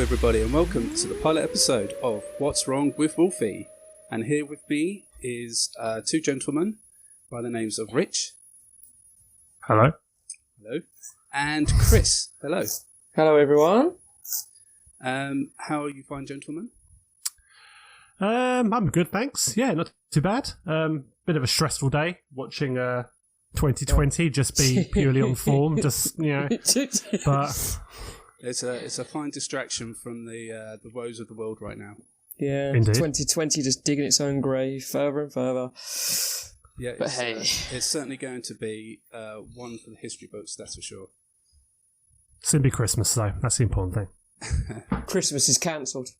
everybody, and welcome to the pilot episode of What's Wrong with Wolfie. And here with me is two gentlemen by the names of Rich. Hello. Hello. And Chris. Hello. Hello, everyone. How are you fine, gentlemen? I'm good, thanks. Yeah, not too bad. Bit of a stressful day watching 2020 just be purely on form, just but it's a fine distraction from the woes of the world right now. Yeah, Indeed. 2020 just digging its own grave further and further. Yeah, but hey, it's certainly going to be one for the history books, that's for sure. It's gonna be Christmas though. That's the important thing. Christmas is cancelled.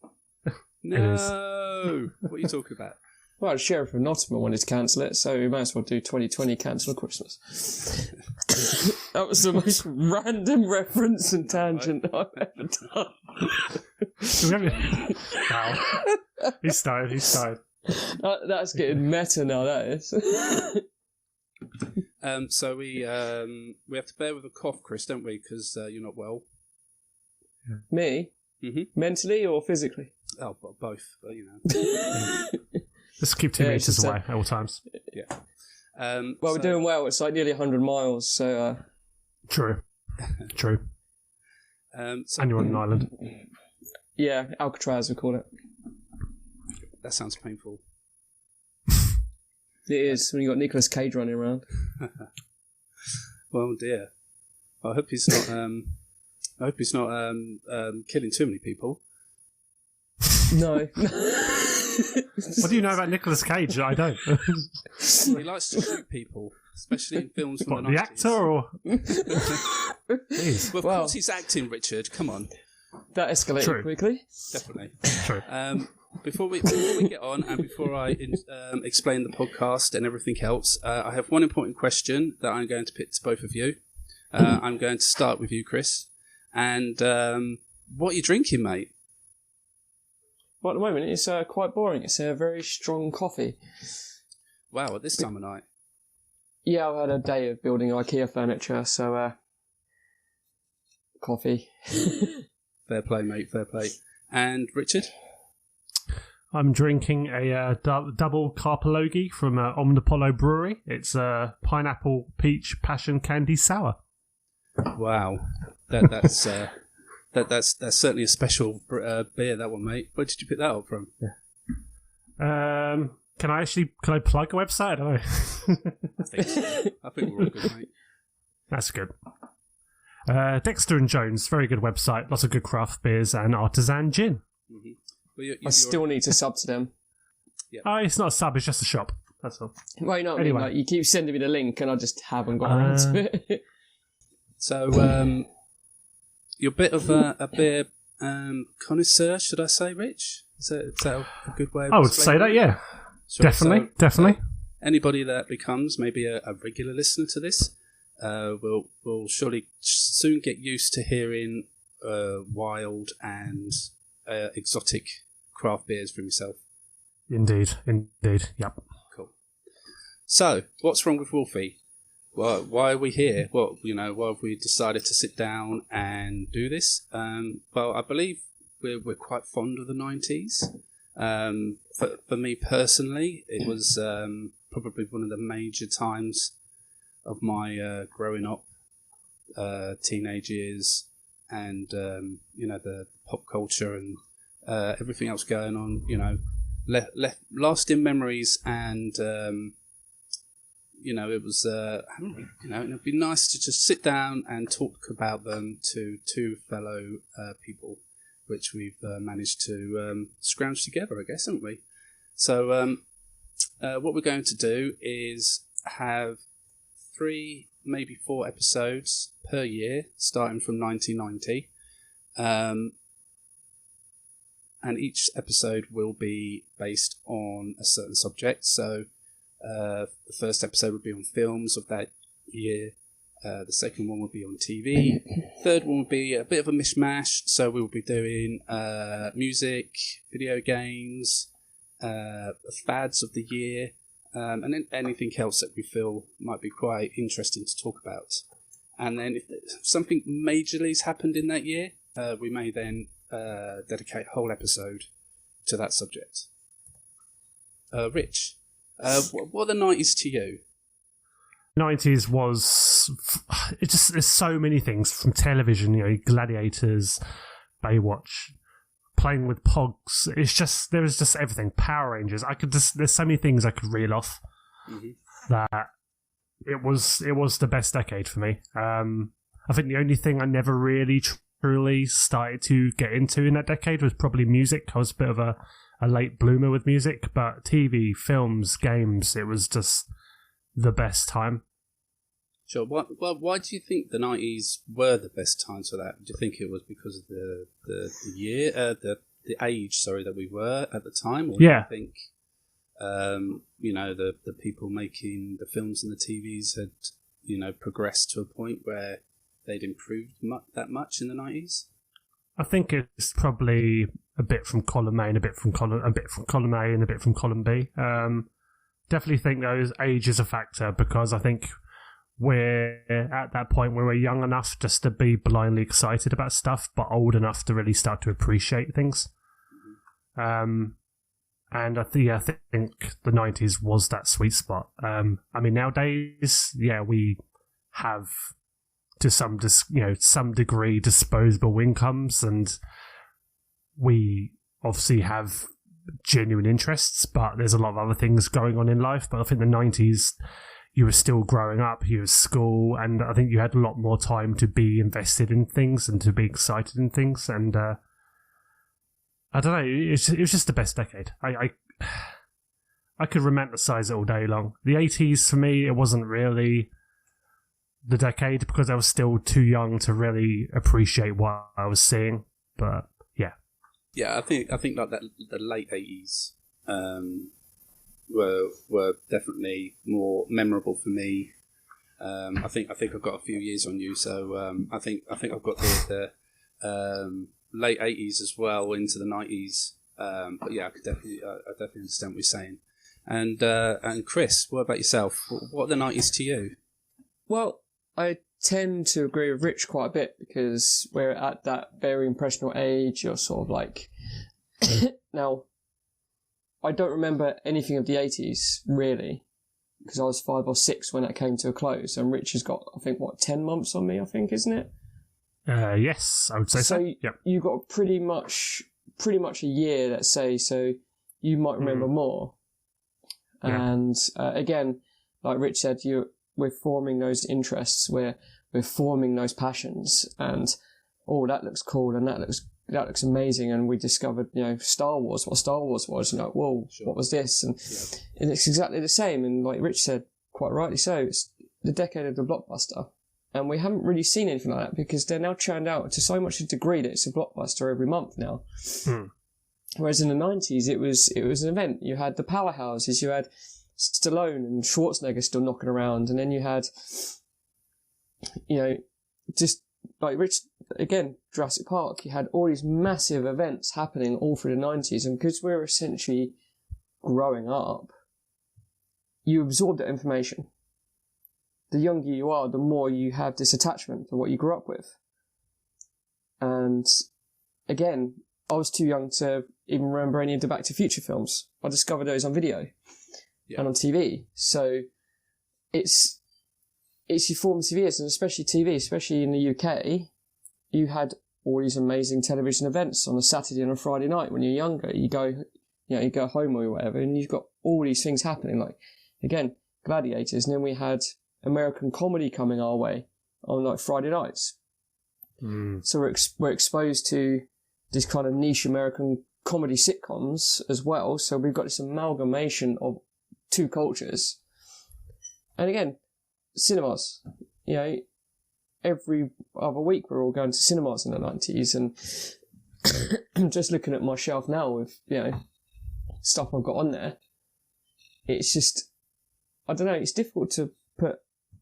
No, what are you talking about? Well, the Sheriff of Nottingham wanted to cancel it, so we might as well do 2020 cancel Christmas. That was the most random reference and tangent I've ever done. Wow. He's started. That's getting meta now, that is. So we have to bear with a cough, Chris, don't we? Because you're not well. Me? Mm-hmm. Mentally or physically? Oh, both, but you know. Just keep 2 meters away at all times. Yeah. Well, we're doing well. It's like nearly 100 miles, so... True. So, and you're on an island. Yeah, Alcatraz, we call it. That sounds painful. It is, when you got Nicolas Cage running around. Well, dear. I hope he's not... killing too many people. No. What do you know about Nicolas Cage? I don't. He likes to shoot people, especially in films from the 90s. The actor or? Well, of course he's acting, Richard. Come on. That escalated quickly. Definitely. True. Before we get on, and before I explain the podcast and everything else, I have one important question that I'm going to put to both of you. I'm going to start with you, Chris. And what are you drinking, mate? Well, at the moment, it's quite boring. It's a very strong coffee. Wow, at this time of night. Yeah, I've had a day of building IKEA furniture, so coffee. Fair play, mate, fair play. And Richard? I'm drinking a double Carpologi from Omnipolo Brewery. It's a pineapple peach passion candy sour. Wow, that's certainly a special beer. That one, mate. Where did you pick that up from? Yeah. Can I plug a website? I don't know. I think so. I think we're all good, mate. That's good. Dexter and Jones, very good website. Lots of good craft beers and artisan gin. Mm-hmm. Well, I still need to sub to them. Yeah. It's not a sub, it's just a shop. That's all. Well, you know what I mean? Like, you keep sending me the link and I just haven't got around to it. So, you're a bit of a beer connoisseur, should I say, Rich? Is that a good way of I would say that, yeah. Sure. Definitely. Anybody that becomes maybe a regular listener to this will surely soon get used to hearing wild and exotic craft beers from yourself. Indeed. Yep. Cool. So, what's wrong with Wolfie? Well, why are we here? Well, why have we decided to sit down and do this? Well, I believe we're quite fond of the 90s. For me personally, it was probably one of the major times of my growing up, teenage years, and the pop culture and everything else going on. Left lasting memories, and it was it'd be nice to just sit down and talk about them to two fellow people, which we've managed to scrounge together, I guess, haven't we? So what we're going to do is have 3, maybe 4 episodes per year, starting from 1990. And each episode will be based on a certain subject. So the first episode would be on films of that year. The second one will be on TV. Third one will be a bit of a mishmash. So we will be doing music, video games, fads of the year, and then anything else that we feel might be quite interesting to talk about. And then if something majorly has happened in that year, we may then dedicate a whole episode to that subject. Rich, what are the 90s to you? 90s was there's so many things from television, Gladiators, Baywatch, playing with Pogs. There was just everything. Power Rangers. There's so many things I could reel off that it was the best decade for me. I think the only thing I never really truly started to get into in that decade was probably music. I was a bit of a late bloomer with music, but TV, films, games, it was just the best time. Sure. Why do you think the 90s were the best times for that? Do you think it was because of the year, the age, that we were at the time? Or do you think, the people making the films and the TVs had, progressed to a point where they'd improved that much in the 90s? I think it's probably a bit from column A and a bit from column A and a bit from column B. Definitely think those age is a factor, because I think we're at that point where we're young enough just to be blindly excited about stuff, but old enough to really start to appreciate things. And I think the 90s was that sweet spot. Nowadays, we have to some degree disposable incomes, and we obviously have genuine interests, but there's a lot of other things going on in life. But I think the 90s, you were still growing up, you were school, and I think you had a lot more time to be invested in things and to be excited in things. And I don't know, it was just the best decade. I could romanticize it all day long. The 80s, for me, it wasn't really the decade, because I was still too young to really appreciate what I was seeing. But yeah, I think like that, the late 80s were definitely more memorable for me. I think I've got a few years on you, so I think I've got the late 80s as well into the 90s. But yeah, I definitely understand what you're saying. And Chris, what about yourself? What are the 90s to you? Well, I tend to agree with Rich quite a bit, because we're at that very impressionable age. You're sort of like... Now, I don't remember anything of the 80s, really, because I was 5 or 6 when that came to a close, and Rich has got, I think, 10 months on me, I think, isn't it? Yes, I would say so. Yep. You got pretty much a year, let's say, so you might remember more. Yeah. And again, like Rich said, we're forming those interests, we're forming those passions, and that looks cool, and that looks amazing. And we discovered, Star Wars, what Star Wars was, whoa, sure. What was this? And it's exactly the same. And like Rich said, quite rightly so, it's the decade of the blockbuster. And we haven't really seen anything like that, because they're now churned out to so much a degree that it's a blockbuster every month now. Whereas in the 90s, it was an event. You had the powerhouses, you had Stallone and Schwarzenegger still knocking around, and then you had, just like Rich, again, Jurassic Park, you had all these massive events happening all through the 90s, and because we're essentially growing up, you absorb that information. The younger you are, the more you have this attachment to what you grew up with. And again, I was too young to even remember any of the Back to the Future films. I discovered those on video and on TV. So it's your formative years, and especially TV, especially in the UK, you had all these amazing television events on a Saturday and a Friday night when you're younger. You go home or whatever, and you've got all these things happening, like, again, Gladiators, and then we had American comedy coming our way on like Friday nights. So we're exposed to this kind of niche American comedy sitcoms as well. So we've got this amalgamation of two cultures. And again, cinemas, every other week we're all going to cinemas in the 90s, and I'm just looking at my shelf now with, stuff I've got on there. It's just, I don't know, it's difficult to put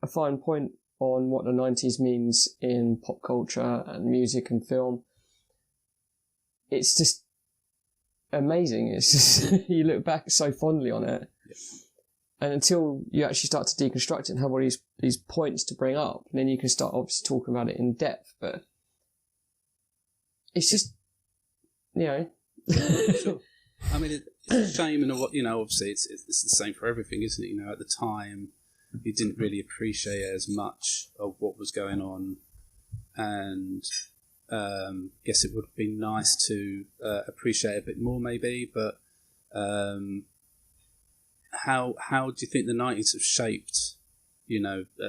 a fine point on what the 90s means in pop culture and music and film. It's just amazing. It's just, you look back so fondly on it. And until you actually start to deconstruct it and have all these points to bring up, and then you can start obviously talking about it in depth. But it's just you know. Sure. I mean, it's a shame, and obviously it's the same for everything, isn't it? At the time, you didn't really appreciate as much of what was going on, and guess it would have been nice to appreciate a bit more, maybe. But how do you think the 90s have shaped,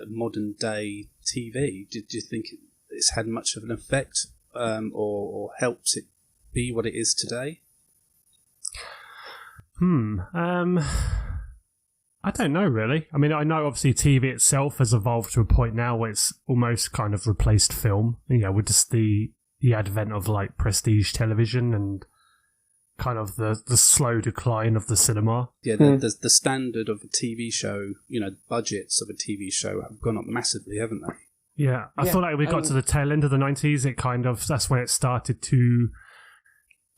modern day TV? Did you think it's had much of an effect, or helped it be what it is today? I don't know, really. I mean, I know obviously TV itself has evolved to a point now where it's almost kind of replaced film, with just the advent of like prestige television and kind of the slow decline of the cinema. Yeah, the standard of a TV show, budgets of a TV show have gone up massively, haven't they? Yeah, I feel like we got to the tail end of the 90s. That's when it started to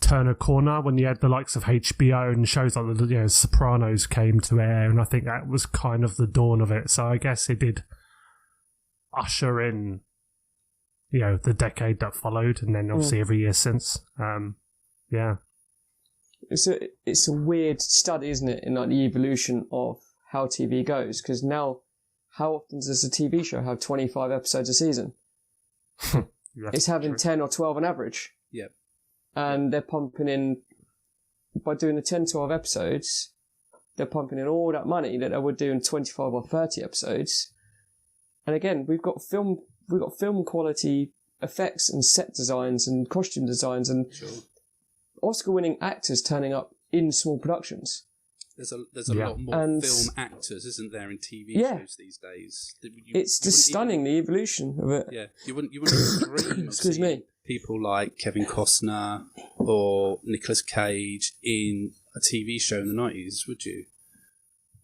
turn a corner, when you had the likes of HBO and shows like the Sopranos came to air, and I think that was kind of the dawn of it. So I guess it did usher in, the decade that followed, and then obviously every year since. Yeah, it's a weird study, isn't it, in like the evolution of how TV goes? Because now, how often does a TV show have 25 episodes a season? It's having 10 or 12 on average. Yep. And they're pumping in, by doing the 10, 12 episodes, they're pumping in all that money that they would do in 25 or 30 episodes. And again, we've got film quality effects and set designs and costume designs and Oscar-winning actors turning up in small productions. There's a lot more film actors, isn't there, in TV shows these days? It's just stunning, the evolution of it. Yeah, you wouldn't dream of seeing people like Kevin Costner or Nicolas Cage in a TV show in the 90s, would you?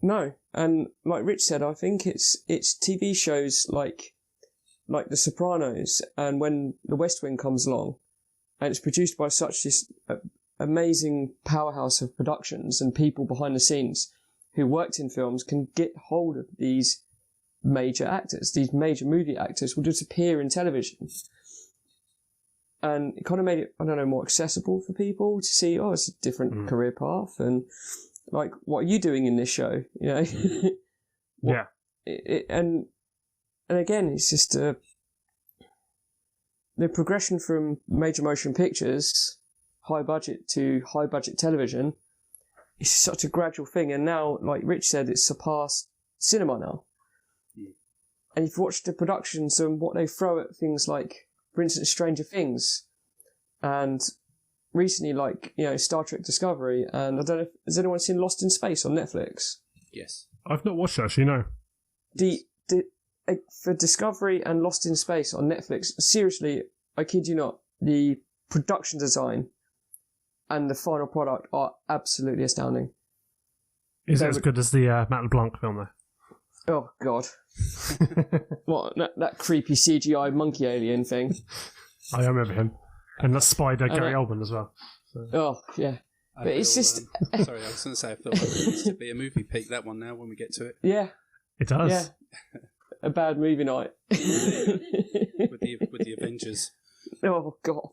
No, and like Rich said, I think it's TV shows like The Sopranos, and when The West Wing comes along, and it's produced by such this amazing powerhouse of productions and people behind the scenes who worked in films, can get hold of these major actors. These major movie actors will just appear in television. And it kind of made it, more accessible for people to see, it's a different career path. And like, what are you doing in this show? Yeah. And again, it's just the progression from major motion pictures, high budget to high budget television, is such a gradual thing. And now, like Rich said, it's surpassed cinema now. Yeah. And you've watched the productions and what they throw at things like, for instance, Stranger Things, and recently, Star Trek Discovery, and I don't know, has anyone seen Lost in Space on Netflix? Yes. I've not watched it, actually, no. For Discovery and Lost in Space on Netflix, seriously, I kid you not, the production design and the final product are absolutely astounding. Is it as good as the Matt LeBlanc film, though? Oh, God. What, that creepy CGI monkey alien thing? I remember him. And that spider, Gary Oldman, as well. So. Oh, yeah. But it's just... sorry, I was going to say, I feel like it needs to be a movie peak, that one now, when we get to it. Yeah. It does. Yeah. A bad movie night. with the Avengers. Oh, God.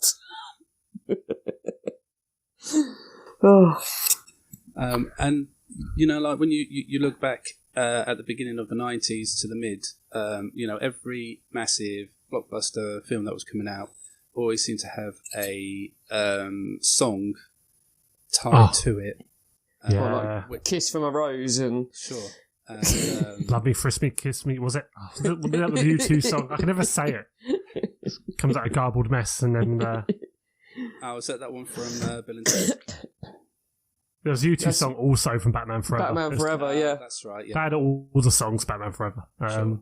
Oh. And, like when you look back at the beginning of the 90s to the mid, every massive blockbuster film that was coming out always seemed to have a song tied to it. Yeah. Kiss from a Rose and... Sure. Love Me, Frisk Me, Kiss Me, was it? That was the U2 song. I can never say it. It comes out a garbled mess, and then... was that one from Bill and Ted? There was a U2 song also from Batman Forever. Batman Forever, yeah. That's right, yeah. They had all the songs Batman Forever. Sure.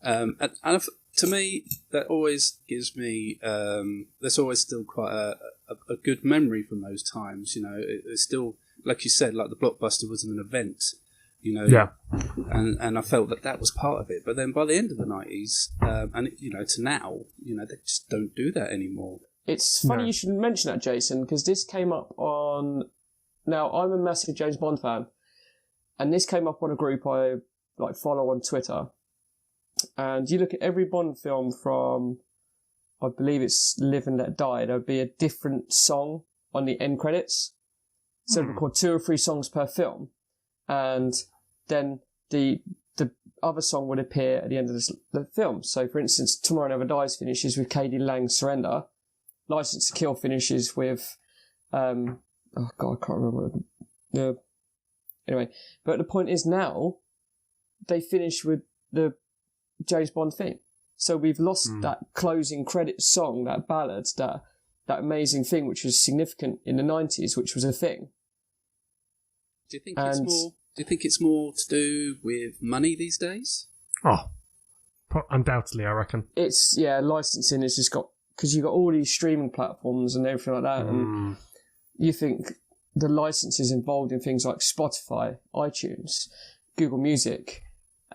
And to me, that always gives me... there's always still quite a good memory from those times, It's still, like you said, like the blockbuster was an event, Yeah. And I felt that was part of it. But then by the end of the 90s, and, to now, they just don't do that anymore. It's funny you should mention that, Jason, because this came up on... Now, I'm a massive James Bond fan, and this came up on a group I follow on Twitter. And you look at every Bond film from, I believe it's Live and Let Die, there'd be a different song on the end credits. So they record 2 or 3 songs per film, and then the other song would appear at the end of the film. So, for instance, Tomorrow Never Dies finishes with K.D. Lang's Surrender. License to Kill finishes with, oh God, I can't remember. Anyway, but the point is now they finish with the James Bond theme. So we've lost that closing credit song, that ballad, that amazing thing which was significant in the 90s, which was a thing. Do you think it's more to do with money these days? Oh, undoubtedly, I reckon. It's, licensing has just got, because you've got all these streaming platforms and everything like that, and you think the licenses involved in things like Spotify, iTunes, Google Music,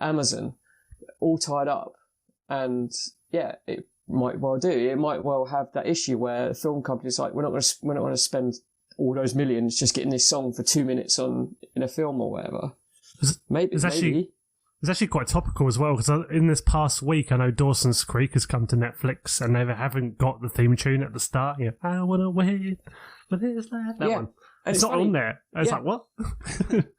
Amazon, all tied up. And it might well do. It might well have that issue where a film company's like, we're not going to spend all those millions just getting this song for 2 minutes in a film or whatever. Maybe. It's actually quite topical as well, because in this past week, I know Dawson's Creek has come to Netflix, and they haven't got the theme tune at the start. I want to wait for this that one. And it's not funny. On there. It's like, what?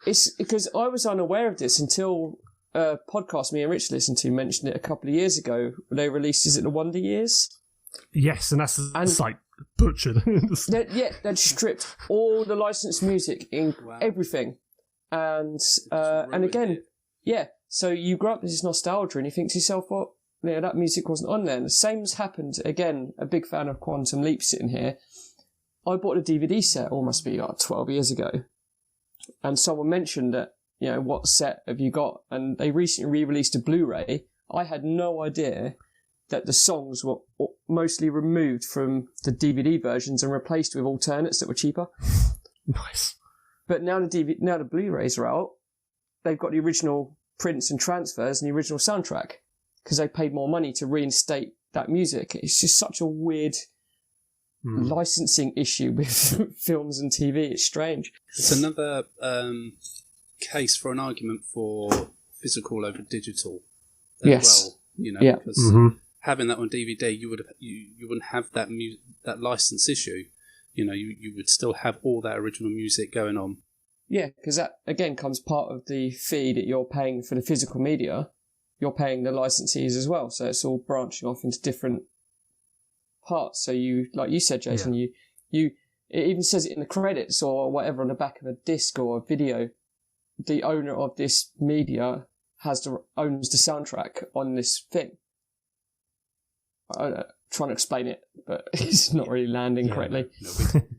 It's because I was unaware of this until a podcast me and Rich listened to mentioned it a couple of years ago. They released, is it the Wonder Years? Yes, and it's like butchered. They'd stripped all the licensed music in everything. And again, so you grow up with this nostalgia and you think to yourself, well, that music wasn't on there. And the same has happened, again, a big fan of Quantum Leap sitting here. I bought a DVD set, almost be like 12 years ago. And someone mentioned that, what set have you got? And they recently re-released a Blu-ray. I had no idea that the songs were mostly removed from the DVD versions and replaced with alternates that were cheaper. Nice. But now the Blu-rays are out, they've got the original prints and transfers and the original soundtrack because they paid more money to reinstate that music. It's just such a weird licensing issue with films and TV. It's strange. It's another case for an argument for physical over digital as well. Because having that on DVD, you wouldn't have that license issue. You would still have all that original music going on. Yeah, because that, again, comes part of the fee that you're paying for the physical media. You're paying the licensees as well. So it's all branching off into different parts. So you, like you said, Jason, it even says it in the credits or whatever on the back of a disc or a video. The owner of this media owns the soundtrack on this thing. I'm trying to explain it, but it's not really landing correctly. No,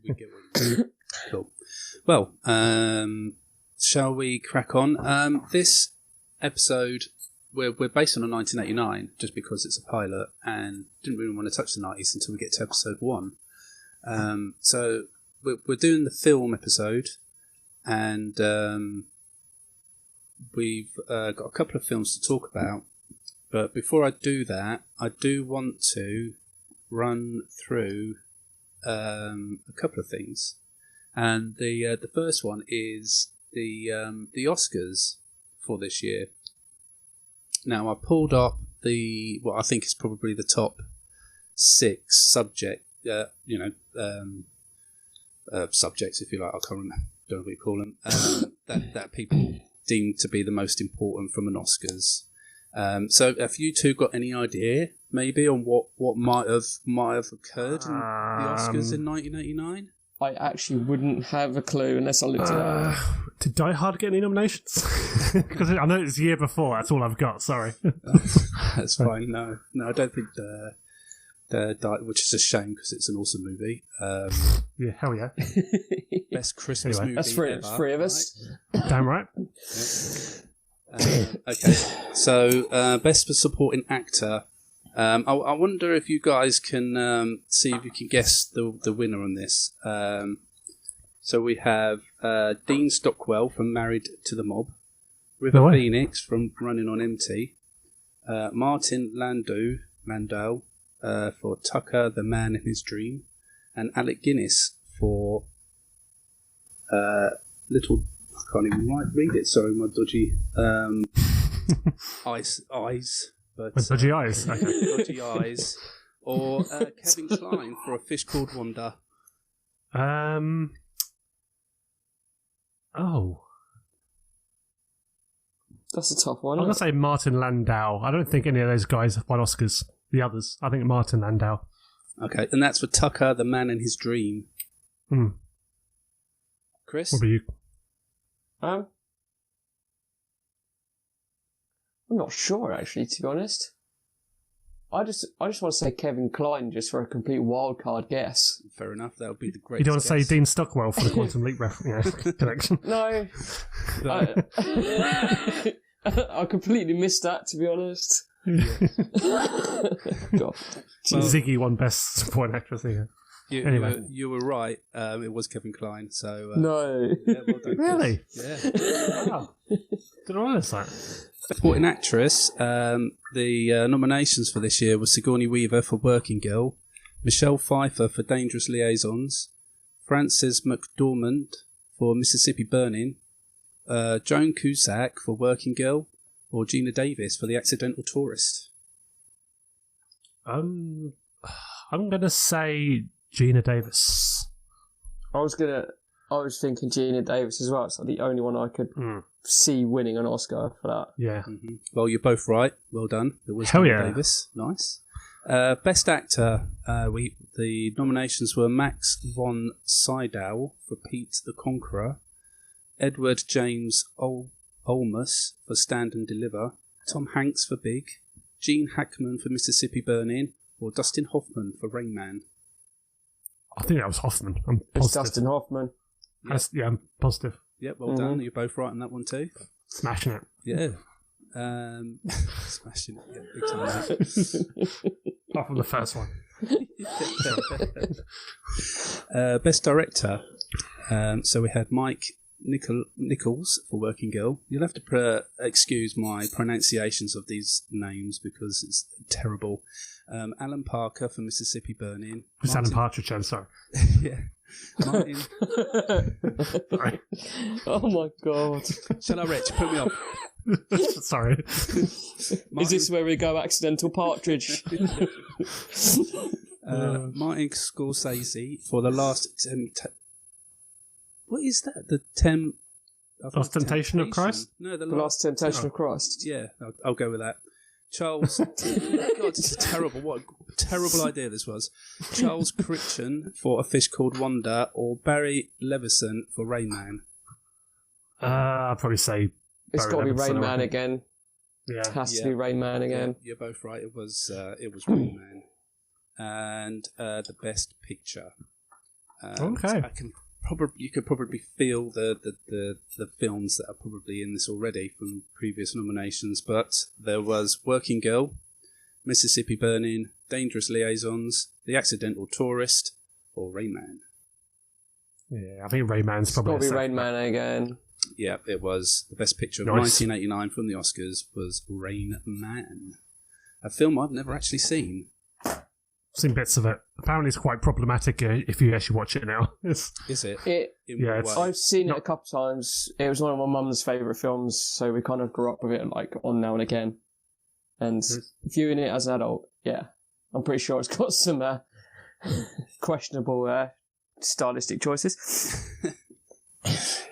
we get what you mean. Cool. Well, shall we crack on? This episode, we're based on a 1989, just because it's a pilot, and didn't really want to touch the 90s until we get to episode 1. So we're doing the film episode, and we've got a couple of films to talk about. But before I do that, I do want to run through a couple of things. And the first one is the Oscars for this year. Now, I pulled up what I think is probably the top 6 subjects, if you like. I can't remember, don't know what you call them. that people deem to be the most important from an Oscars. So, have you two got any idea, maybe, on what might have occurred in the Oscars in 1989? I actually wouldn't have a clue unless I looked it up. Did Die Hard get any nominations? Because I know it's the year before. That's all I've got. Sorry. That's fine. No, I don't think which is a shame because it's an awesome movie. Yeah, hell yeah. Best Christmas movie. That's three of us. Right? Damn right. Okay, so best for supporting actor. I wonder if you guys can see if you can guess the winner on this. So we have Dean Stockwell from Married to the Mob, River Phoenix from Running on Empty, Martin Landau for Tucker, the Man in His Dream, and Alec Guinness for Little. I can't even read it. Sorry, my dodgy eyes. But, dodgy eyes. Okay. Dodgy eyes. Or Kevin Kline for A Fish Called Wanda. Oh, That's a tough one. I'm gonna say Martin Landau. I don't think any of those guys have won Oscars. The others, I think Martin Landau. Okay, and that's for Tucker, the Man in His Dream. Chris? What about you? I'm not sure, actually, to be honest. I just want to say Kevin Kline just for a complete wild card guess. Fair enough, that would be the greatest. You don't want to say guess. Dean Stockwell for the Quantum Leap connection? No. I completely missed that, to be honest. God. Ziggy won Best Supporting Actress here. Anyway. You were right. It was Kevin Kline. So No. yeah, well done, Really? Chris. Yeah. Wow. Didn't realize that. Supporting actress. The nominations for this year were Sigourney Weaver for Working Girl, Michelle Pfeiffer for Dangerous Liaisons, Frances McDormand for Mississippi Burning, Joan Cusack for Working Girl, or Gina Davis for The Accidental Tourist. I'm gonna say Gina Davis. I was thinking Gina Davis as well. It's like the only one I could see winning an Oscar for that. Yeah. Mm-hmm. Well, you're both right. Well done. It was Hell Gina yeah. Davis. Nice. Best Actor. The nominations were Max von Sydow for Pete the Conqueror, Edward James Olmos for Stand and Deliver, Tom Hanks for Big, Gene Hackman for Mississippi Burning, or Dustin Hoffman for Rain Man. I think that was Hoffman. I'm It's positive. Dustin Hoffman. Yeah, I'm positive. Yeah, well done. You're both right on that one too. Smashing it. Yeah. Smashing it. Yeah, big time. Apart from the first one. Best Director. So we had Mike Nichols for Working Girl. You'll have to excuse my pronunciations of these names because it's terrible. Alan Parker for Mississippi Burning. It's Alan Partridge, I'm sorry. Yeah. Martin. Sorry. Oh my god. Shall I, Rich? Put me off. Sorry. Is this where we go accidental partridge? Martin Scorsese for The Last What is that? Last Temptation of Christ? No, The Last Temptation of Christ. Yeah, I'll go with that. Charles, God, this is terrible. What a terrible idea this was. Charles Crichton for A Fish Called Wanda, or Barry Levinson for Rain Man. I'd probably say It's got to be Levinson, Rain I Man think. again. Yeah. Has to be Rain Man again. Yeah, you're both right. It was Rain Man, and the Best Picture. Okay. You could probably feel the films that are probably in this already from previous nominations, but there was Working Girl, Mississippi Burning, Dangerous Liaisons, The Accidental Tourist, or Rain Man. Yeah, I think Rayman's It's probably got to be a Rain second. Man again. Yeah, it was. The Best Picture of Nice. 1989 from the Oscars was Rain Man, a film I've never actually seen. Seen bits of it. Apparently, it's quite problematic if you actually watch it now. Is it? It In Yeah, what it's- way? I've seen it a couple times. It was one of my mum's favourite films, so we kind of grew up with it like on now and again. And viewing it as an adult, yeah, I'm pretty sure it's got some questionable stylistic choices.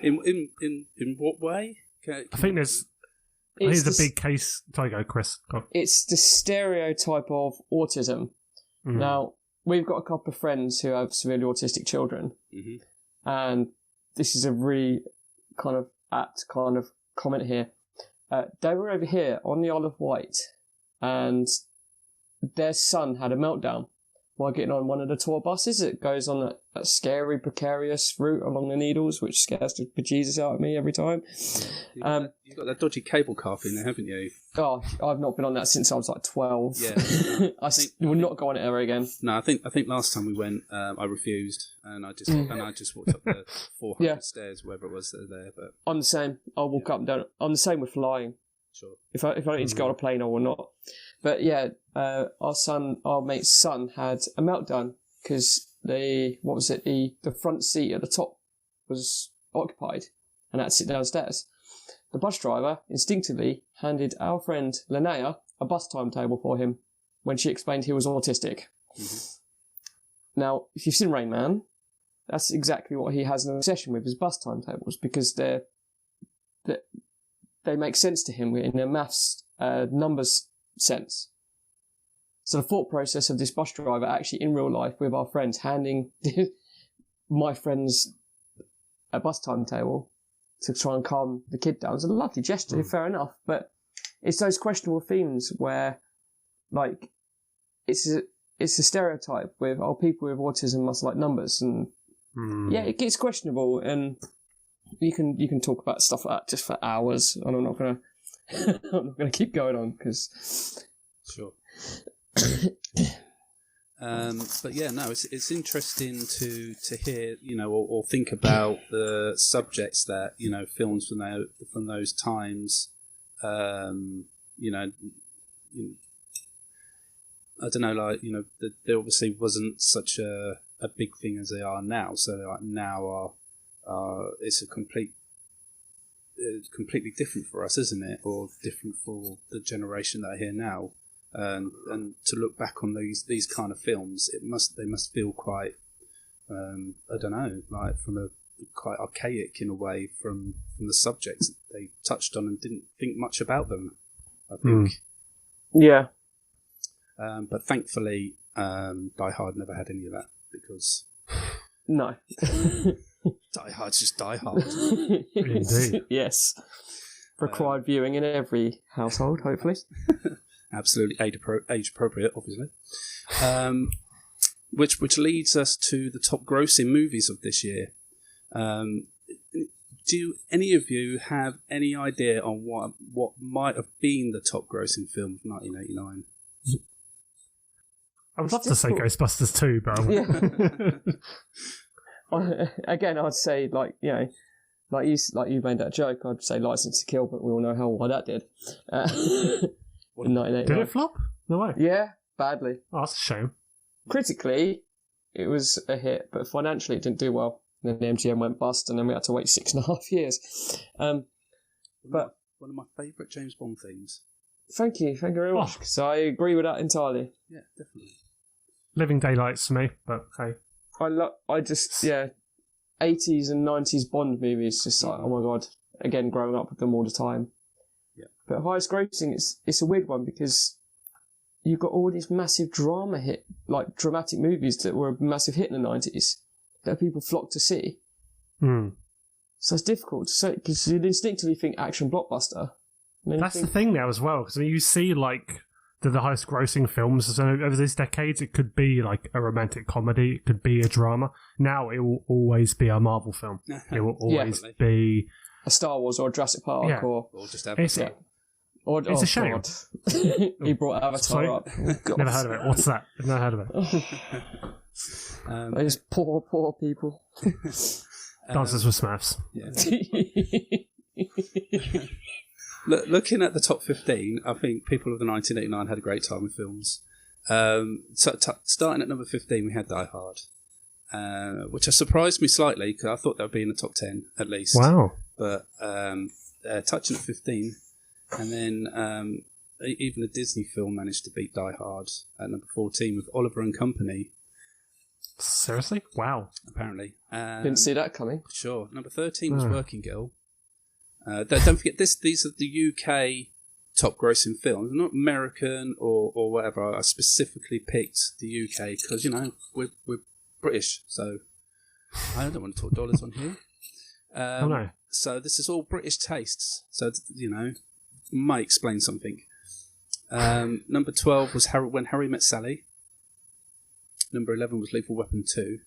In what way? I think there's a big case. Sorry, go, Chris. Go on. It's the stereotype of autism. Mm. Now, we've got a couple of friends who have severely autistic children, and this is a really kind of apt kind of comment here. They were over here on the Isle of Wight, and their son had a meltdown while getting on one of the tour buses. It goes on a scary, precarious route along the Needles, which scares the bejesus out of me every time. You've got that dodgy cable car thing there, haven't you? Oh, I've not been on that since I was like 12. Yeah. I will not go on it ever again. No, I think last time we went, I refused, and I just walked up the 400 Yeah. stairs, wherever it was that are there. But I'm the same. I'll walk up and down. I'm the same with flying. sure, If I need to go on a plane, I will not. But yeah, our mate's son had a meltdown because the front seat at the top was occupied and had to sit downstairs. The bus driver instinctively handed our friend Linnea a bus timetable for him when she explained he was autistic. Now, if you've seen Rain Man, That's exactly what he has an obsession with, is bus timetables, because they make sense to him in a maths numbers sense. So the thought process of this bus driver actually in real life with our friends handing my friends a bus timetable to try and calm the kid down is a lovely gesture, fair enough. But it's those questionable themes where, like, it's a stereotype with people with autism must like numbers, and yeah, it gets questionable, and you can talk about stuff like that just for hours, and I'm not gonna keep going on because sure. But yeah, no, it's interesting to hear, or think about the subjects that films from those times. I don't know, like there obviously wasn't such a big thing as they are now. So like now it's completely different for us, isn't it? Or different for the generation that are here now. And to look back on these kind of films, they must feel quite I don't know, like quite archaic in a way from the subjects that they touched on and didn't think much about them, I think. Yeah. But thankfully, Die Hard never had any of that, because no, Die Hard's just Die Hard. Indeed. Yes. Required viewing in every household, hopefully. Absolutely age appropriate, obviously. Which leads us to the top grossing movies of this year. Do any of you have any idea on what might have been the top grossing film of 1989? I would love to say Ghostbusters 2, but again, I'd say like you made that joke. I'd say License to Kill, but we all know how well that did. In 1989. Did it flop? No way. Yeah, badly. Oh, that's a shame. Critically, it was a hit, but financially, it didn't do well. And then the MGM went bust, and then we had to wait 6.5 years. But one of my favourite James Bond themes. Thank you very much. Because I agree with that entirely. Yeah, definitely. Living Daylights for me, but hey. I just 80s and 90s Bond movies, just like, oh my god, again, growing up with them all the time. Yeah. But highest grossing, it's a weird one, because you've got all these massive dramatic movies that were a massive hit in the 90s that people flocked to see. So it's difficult to say, because you'd instinctively think action blockbuster. That's the thing now as well, because you see like the highest grossing films over these decades. It could be like a romantic comedy, it could be a drama. Now it will always be a Marvel film. It will always be a Star Wars or a Jurassic Park or just Avatar. It's a shame. God. He brought Avatar up. Oh, never heard of it. What's that? I've never heard of it. Those poor people. Dances with Smurfs. Yeah. Looking at the top 15, I think people of the 1989 had a great time with films. Starting at number 15, we had Die Hard, which has surprised me slightly, because I thought that would be in the top 10 at least. Wow. But touching at 15, and then even a Disney film managed to beat Die Hard at number 14 with Oliver and Company. Seriously? Wow. Apparently. Didn't see that coming. Sure. Number 13 was Working Girl. Don't forget, these are the UK top grossing films, not American or whatever. I specifically picked the UK because, we're British, so I don't want to talk dollars on here. No. So this is all British tastes, so, might explain something. Number 12 was When Harry Met Sally. Number 11 was Lethal Weapon 2.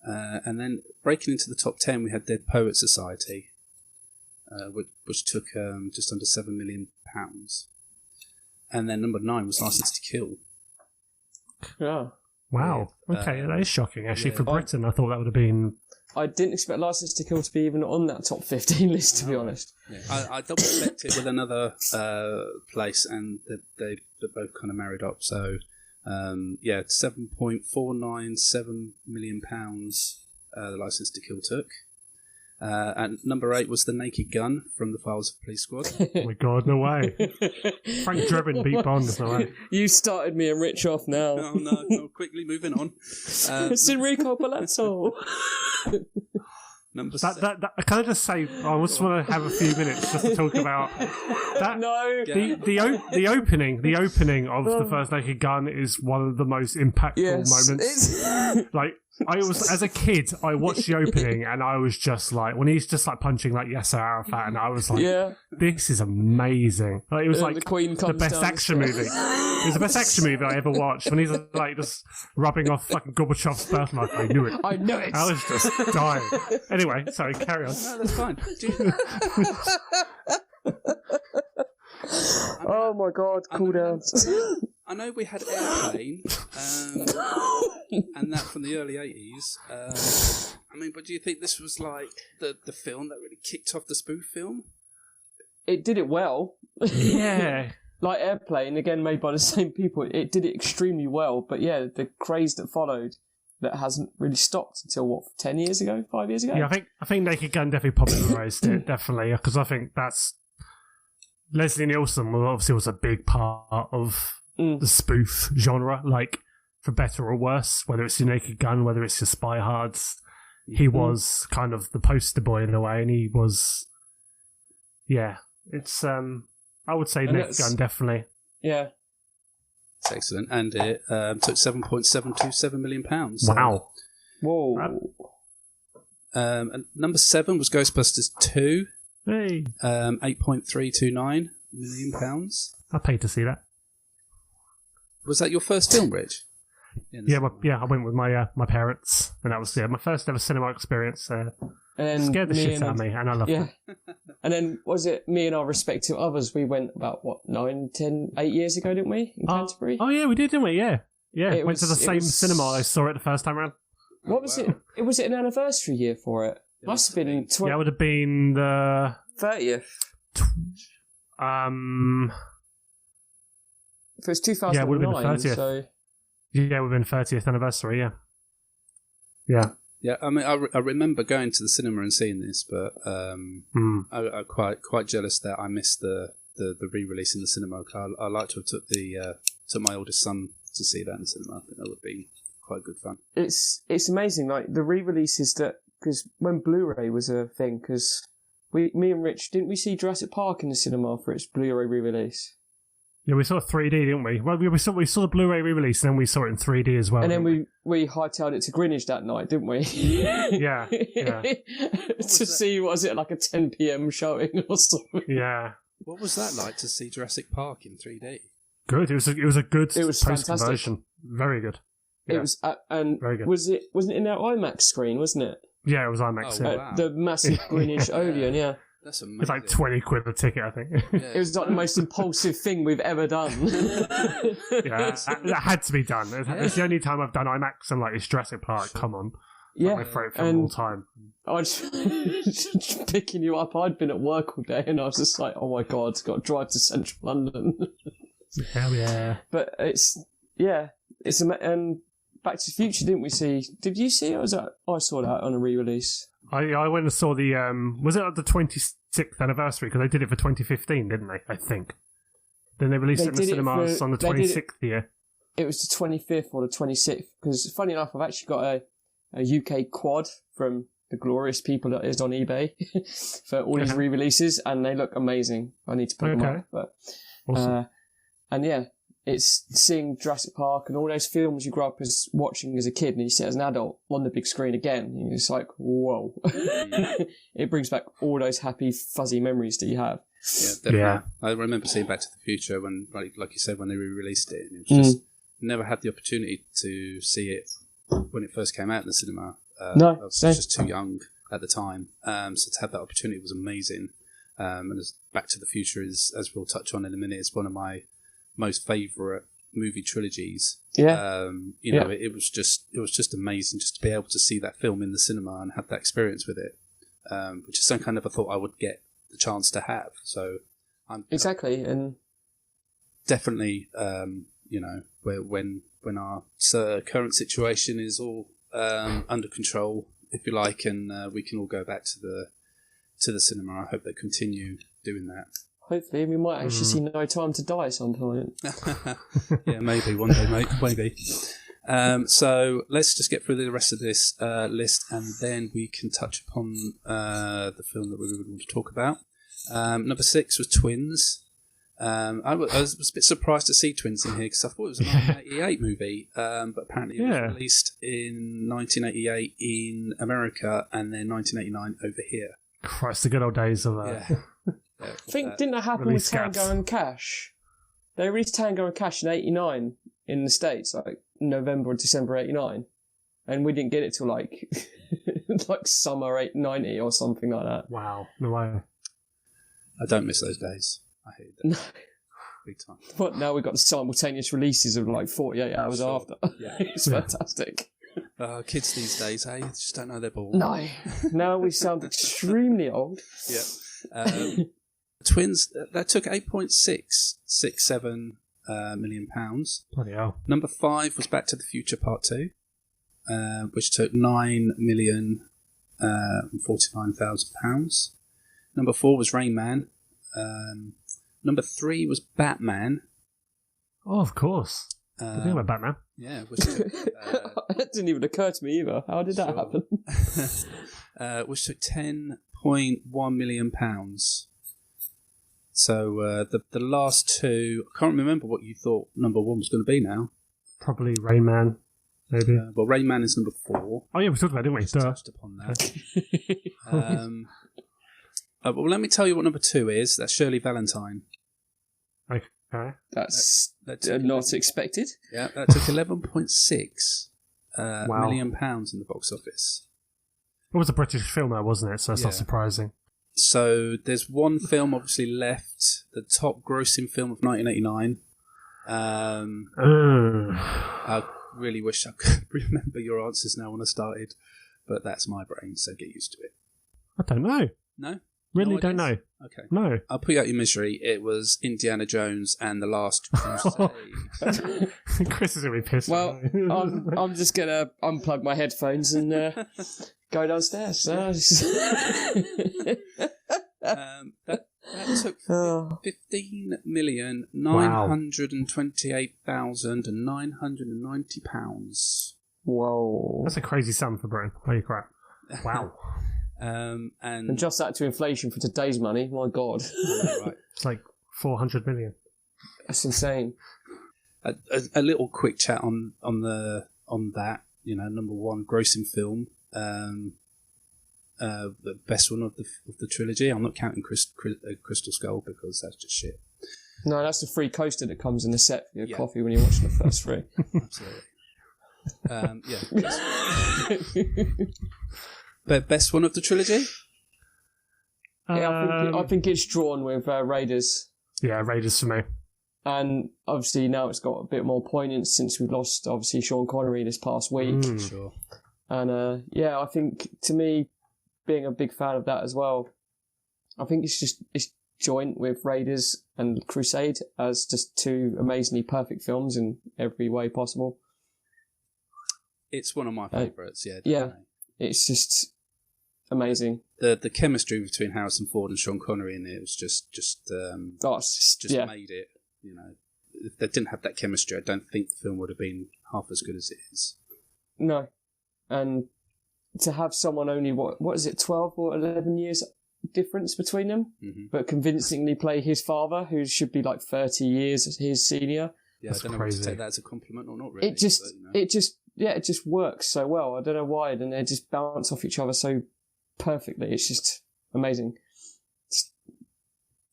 And then breaking into the top 10, we had Dead Poets Society. Which took just under £7 million. And then number 9 was License to Kill. Yeah. Wow. Okay, that is shocking, actually. For Britain, I thought that would have been... I didn't expect License to Kill to be even on that top 15 list, to be honest. Yeah. I double-checked it with another place, and they're both kind of married up. So, £7.497 million the License to Kill took. And number 8 was The Naked Gun from The Files of Police Squad. Oh my god, no way. Frank Drebin beat Bond, no way. You started me and Rich off now. Oh no, quickly moving on. It's Enrico Palazzo. Number 7. Can I just say, I just want to have a few minutes just to talk about that. No. The opening of the first Naked Gun is one of the most impactful moments. Like, I was, as a kid, I watched the opening and I was just like, when he's just like punching like Yasser Arafat, and I was like, this is amazing. Like, it was like the best action movie. It was the best action movie I ever watched. When he's like just rubbing off fucking Gorbachev's birthmark, I knew it. I knew it. I was just dying. Anyway, sorry, carry on. No, that's fine. Oh my god, cool down. I know we had Airplane, and that from the early 80s. I mean, but do you think this was like the film that really kicked off the spoof film? It did it well. Yeah. Like Airplane, again made by the same people, it did it extremely well. But yeah, the craze that followed, that hasn't really stopped until, what, 10 years ago? 5 years ago? Yeah, I think Naked Gun definitely popularised it, definitely, because I think that's... Leslie Nielsen obviously was a big part of the spoof genre, like, for better or worse, whether it's your Naked Gun, whether it's your Spy Hards. He was kind of the poster boy in a way, and he was... Yeah, it's... I would say Naked Gun, definitely. Yeah. It's excellent. And it took £7.727 million. So. Wow. Whoa. And number 7 was Ghostbusters 2. Hey. £8.329 million. I paid to see that. Was that your first film, Rich? Yeah, I went with my parents, and that was my first ever cinema experience. And scared the shit out of me, and I loved it. And then, was it me and our respective others? We went about, 8 years ago, didn't we? In Canterbury? Oh, yeah, we did, didn't we? Yeah. Yeah, went to the same cinema I saw it the first time around. What was it? Was it an anniversary year for it? Must have been in Yeah, it would have been the 30th. If it was 2009, yeah, it would have been the 30th. So... Yeah, it would have been 30th anniversary, yeah. Yeah. Yeah, I mean, I remember going to the cinema and seeing this, but I'm quite jealous that I missed the re-release in the cinema. I like to have took my oldest son to see that in the cinema. I think that would be quite good fun. It's amazing, like the re-releases that, because when Blu-ray was a thing, because me and Rich, didn't we see Jurassic Park in the cinema for its Blu-ray re-release? Yeah, we saw 3D, didn't we? Well, we saw the Blu-ray re-release, and then we saw it in 3D as well. And then we hightailed it to Greenwich that night, didn't we? Yeah. To see, was it like a 10 p.m. showing or something? Yeah. What was that like to see Jurassic Park in 3D? Good. It was a good fantastic post-conversion. Very good. Yeah. It was, and very good. wasn't it in our IMAX screen, wasn't it? Yeah, it was IMAX. Oh, wow. The massive Greenwich Odeon, yeah. That's amazing. It's like 20 quid a ticket, I think. It was like the most impulsive thing we've ever done. Yeah, that had to be done. It's the only time I've done IMAX, and like, it's Jurassic Park. Come on. Yeah. My favourite film of all time. I was picking you up. I'd been at work all day, and I was just like, oh my god, got to drive to central London. Hell yeah. But and Back to the Future, didn't we see? Did you see it? I saw that on a re-release. I went and saw the, was it at the 26th anniversary? Because they did it for 2015, didn't they? I think. Then they released it in the cinemas on the 26th year. It was the 25th or the 26th. Because, funny enough, I've actually got a UK quad from the glorious people that is on eBay for all these re-releases, and they look amazing. I need to put them up. But, awesome. And yeah, it's seeing Jurassic Park and all those films you grew up as watching as a kid, and you see it as an adult on the big screen again. And it's like, whoa. It brings back all those happy, fuzzy memories that you have. Yeah, definitely. Yeah. I remember seeing Back to the Future when, like you said, when they re-released it. And it was just never had the opportunity to see it when it first came out in the cinema. No, I was just too young at the time. So to have that opportunity was amazing. And as Back to the Future is, as we'll touch on in a minute, it's one of my most favourite movie trilogies. Yeah. It was just amazing just to be able to see that film in the cinema and have that experience with it, which is something I never thought I would get the chance to have. So I'm and definitely when our current situation is all under control if you like, and we can all go back to the cinema. I hope they continue doing that. Hopefully, we might actually see No Time to Die at some point. Yeah, maybe one day, mate. Maybe. So let's just get through the rest of this list, and then we can touch upon the film that we really want to talk about. Number 6 was Twins. I was a bit surprised to see Twins in here because I thought it was a 1988 movie, but apparently it was released in 1988 in America and then 1989 over here. Christ, the good old days of I think, didn't that happen with Tango and Cash? They released Tango and Cash in 89 in the States, like November or December 89, and we didn't get it till like summer 90 or something like that. Wow, no way. I don't miss those days. I hate them. Big time. But now we've got the simultaneous releases of like 48 hours after. Yeah. It's fantastic. Kids these days, they just don't know they're born. No. Now we sound extremely old. Yeah. Twins, that took £8.667 million. Bloody hell. Number 5 was Back to the Future Part 2, which took £9,049,000. Number 4 was Rain Man. Number 3 was Batman. Oh, of course. I think about Batman. Yeah, which took, that didn't even occur to me either. How did that happen? which took £10.1 million. So the last two, I can't remember what you thought number 1 was going to be now. Probably Rain Man, maybe. Well, Rain Man is number 4. Oh yeah, we talked about it, didn't we? Just touched upon that. Well, let me tell you what number 2 is. That's Shirley Valentine. Okay. That's not expected. Yeah, that took £11.6 million in the box office. It was a British film, though, wasn't it? So it's not surprising. So there's one film obviously left, the top grossing film of 1989. I really wish I could remember your answers now when I started, but that's my brain, so get used to it. I don't know. No? Really don't know. Okay. No. I'll put you out your misery. It was Indiana Jones and the Last Crusade. Chris is going to be pissed. Well, I'm just going to unplug my headphones and go downstairs. That took £15,928,990. Whoa. That's a crazy sum for Britain. Holy crap. Wow. And just that to inflation for today's money, my God. Right. It's like 400 million. That's insane. A little quick chat on that. You know, number 1 grossing film, the best one of the trilogy. I'm not counting Crystal Skull because that's just shit. No, that's the free coaster that comes in the set for your coffee when you're watching the first 3. Absolutely. But best one of the trilogy? Yeah, I think it's drawn with Raiders. Yeah, Raiders for me. And obviously now it's got a bit more poignance since we've lost, obviously, Sean Connery this past week. Sure. And I think, to me, being a big fan of that as well, I think it's joint with Raiders and Crusade as just 2 amazingly perfect films in every way possible. It's one of my favourites, yeah. Yeah, it's just amazing. The chemistry between Harrison Ford and Sean Connery in it was just made it. You know, if they didn't have that chemistry, I don't think the film would have been half as good as it is. No, and to have someone only what is it, 12 or 11 years difference between them, but convincingly play his father, who should be like 30 years his senior. Yeah, that's I don't crazy. know if to take that as a compliment or not. Really, it just works so well. I don't know why, and they just bounce off each other so perfectly. It's just amazing.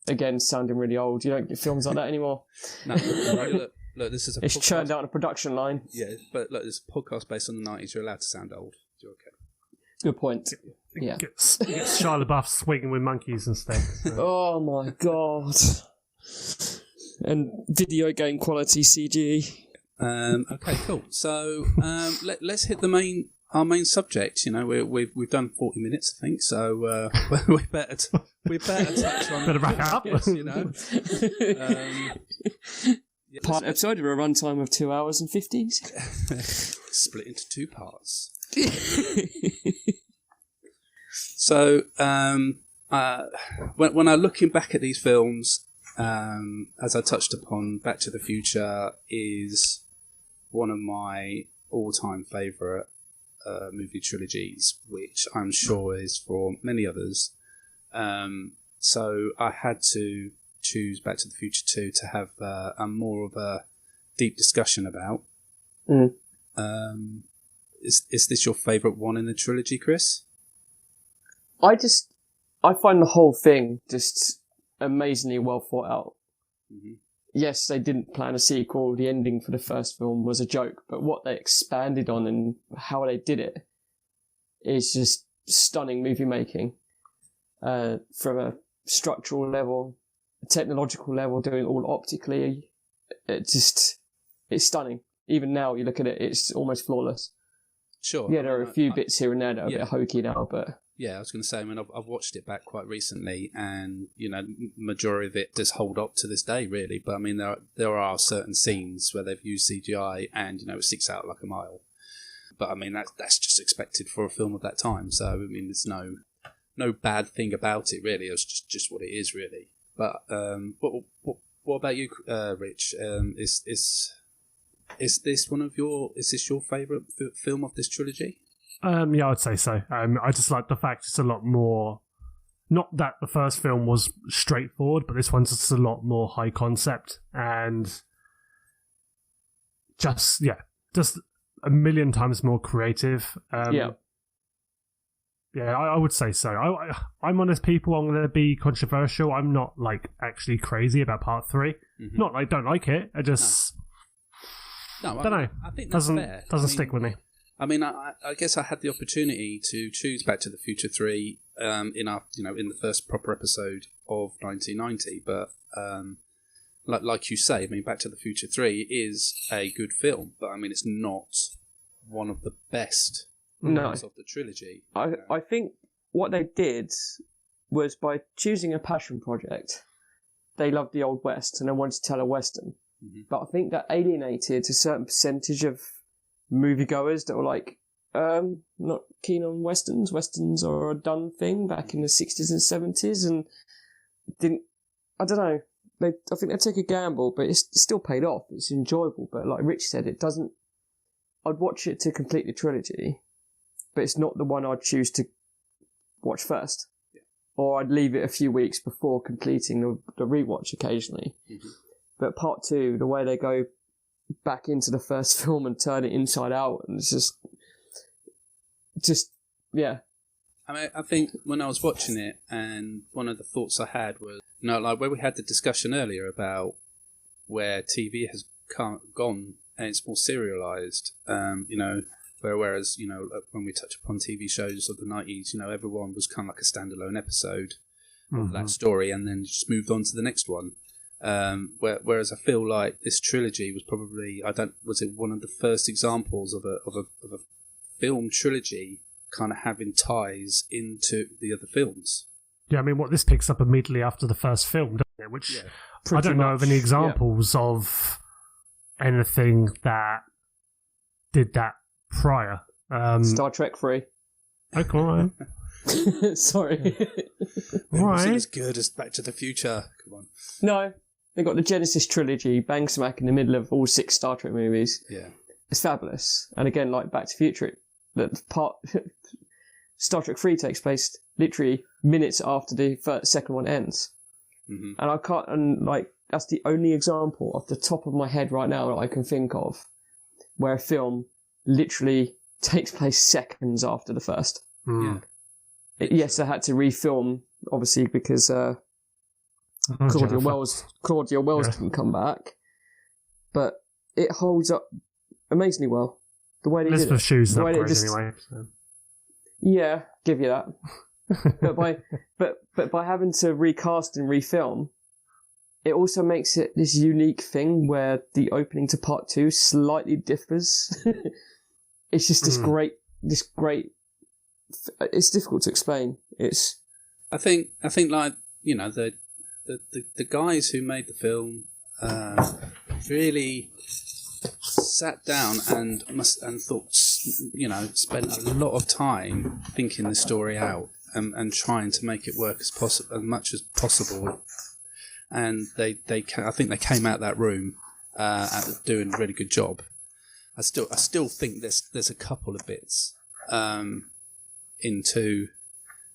Again, sounding really old. You don't get films like that anymore. No, look, this is it's churned out on a production line. Yeah, but look, this podcast based on the 90s. You're allowed to sound old. You're okay. Good point. Yeah. Get Shia LaBeouf swinging with monkeys and stuff. So. Oh my God. And video game quality CG. Okay, cool. So let's hit our main subject. You know, we've done 40 minutes, I think. So we better touch on. Better wrap it up. You know. Part episode of a runtime of 2 hours and 50s. Split into 2 parts. So, when I'm looking back at these films, as I touched upon, Back to the Future is one of my all-time favourite movie trilogies, which I'm sure is for many others. So I had to choose Back to the Future 2 to have a more of a deep discussion about. Is this your favourite one in the trilogy, Chris? I find the whole thing just amazingly well thought out. Mm-hmm. Yes, they didn't plan a sequel. The ending for the first film was a joke, but what they expanded on and how they did it is just stunning movie making. From a structural level, a technological level, doing it all optically, it's stunning. Even now, you look at it, it's almost flawless. Sure. Yeah, there are a few bits here and there that are a bit hokey now, but... Yeah, I was going to say, I mean, I've watched it back quite recently, and, you know, majority of it does hold up to this day, really. But, I mean, there are certain scenes where they've used CGI and, you know, it sticks out like a mile. But, I mean, that's just expected for a film of that time. So, I mean, there's no bad thing about it, really. It's just what it is, really. But what about you, Rich? Is this your favourite film of this trilogy? Yeah, I'd say so. I just like the fact it's a lot more. Not that the first film was straightforward, but this one's just a lot more high concept and just a million times more creative. Yeah, I would say so. I'm one of those people. I'm going to be controversial. I'm not like actually crazy about part 3. Mm-hmm. Not that I don't like it. I just don't know. I think that's fair. Doesn't stick with me. I mean, I guess I had the opportunity to choose Back to the Future 3 in the first proper episode of 1990. But like you say, I mean, Back to the Future 3 is a good film, but I mean, it's not one of the best films of the trilogy. I think what they did was by choosing a passion project, they loved the Old West and they wanted to tell a Western. Mm-hmm. But I think that alienated a certain percentage of moviegoers that were like, not keen on Westerns. Westerns are a done thing back in the 60s and 70s, and I don't know. I think they took a gamble, but it's still paid off. It's enjoyable, but like Rich said, it doesn't. I'd watch it to complete the trilogy, but it's not the one I'd choose to watch first. Yeah. Or I'd leave it a few weeks before completing the rewatch occasionally. Mm-hmm. But part 2, the way they go back into the first film and turn it inside out, and it's just yeah. I mean, I think when I was watching it, and one of the thoughts I had was, like where we had the discussion earlier about where TV has gone and it's more serialized, whereas when we touch upon TV shows of the 90s, everyone was kind of like a standalone episode of that story, and then just moved on to the next one. Whereas I feel like this trilogy was probably was it one of the first examples of a film trilogy kind of having ties into the other films. Yeah, I mean, this picks up immediately after the first film, doesn't it? Which I don't know of any examples of anything that did that prior. Star Trek 3. Okay, all right. Sorry. It wasn't as good as Back to the Future. Come on. No. They got the Genesis trilogy, bang smack in the middle of all 6 Star Trek movies. Yeah. It's fabulous. And again, like Back to the Future, Star Trek 3 takes place literally minutes after the second one ends. Mm-hmm. And that's the only example off the top of my head right now that I can think of where a film literally takes place seconds after the first. Mm. Yeah. Yes, I had to refilm, obviously, because Claudia Wells didn't come back, but it holds up amazingly well. The way they did it. Shoes the way they just, anyway. So. Yeah, give you that. but by having to recast and refilm, it also makes it this unique thing where the opening to part 2 slightly differs. It's just this great. It's difficult to explain. I think like the guys who made the film, really sat down and thought, spent a lot of time thinking the story out and trying to make it work as much as possible. And I think they came out that room doing a really good job. I still think there's a couple of bits into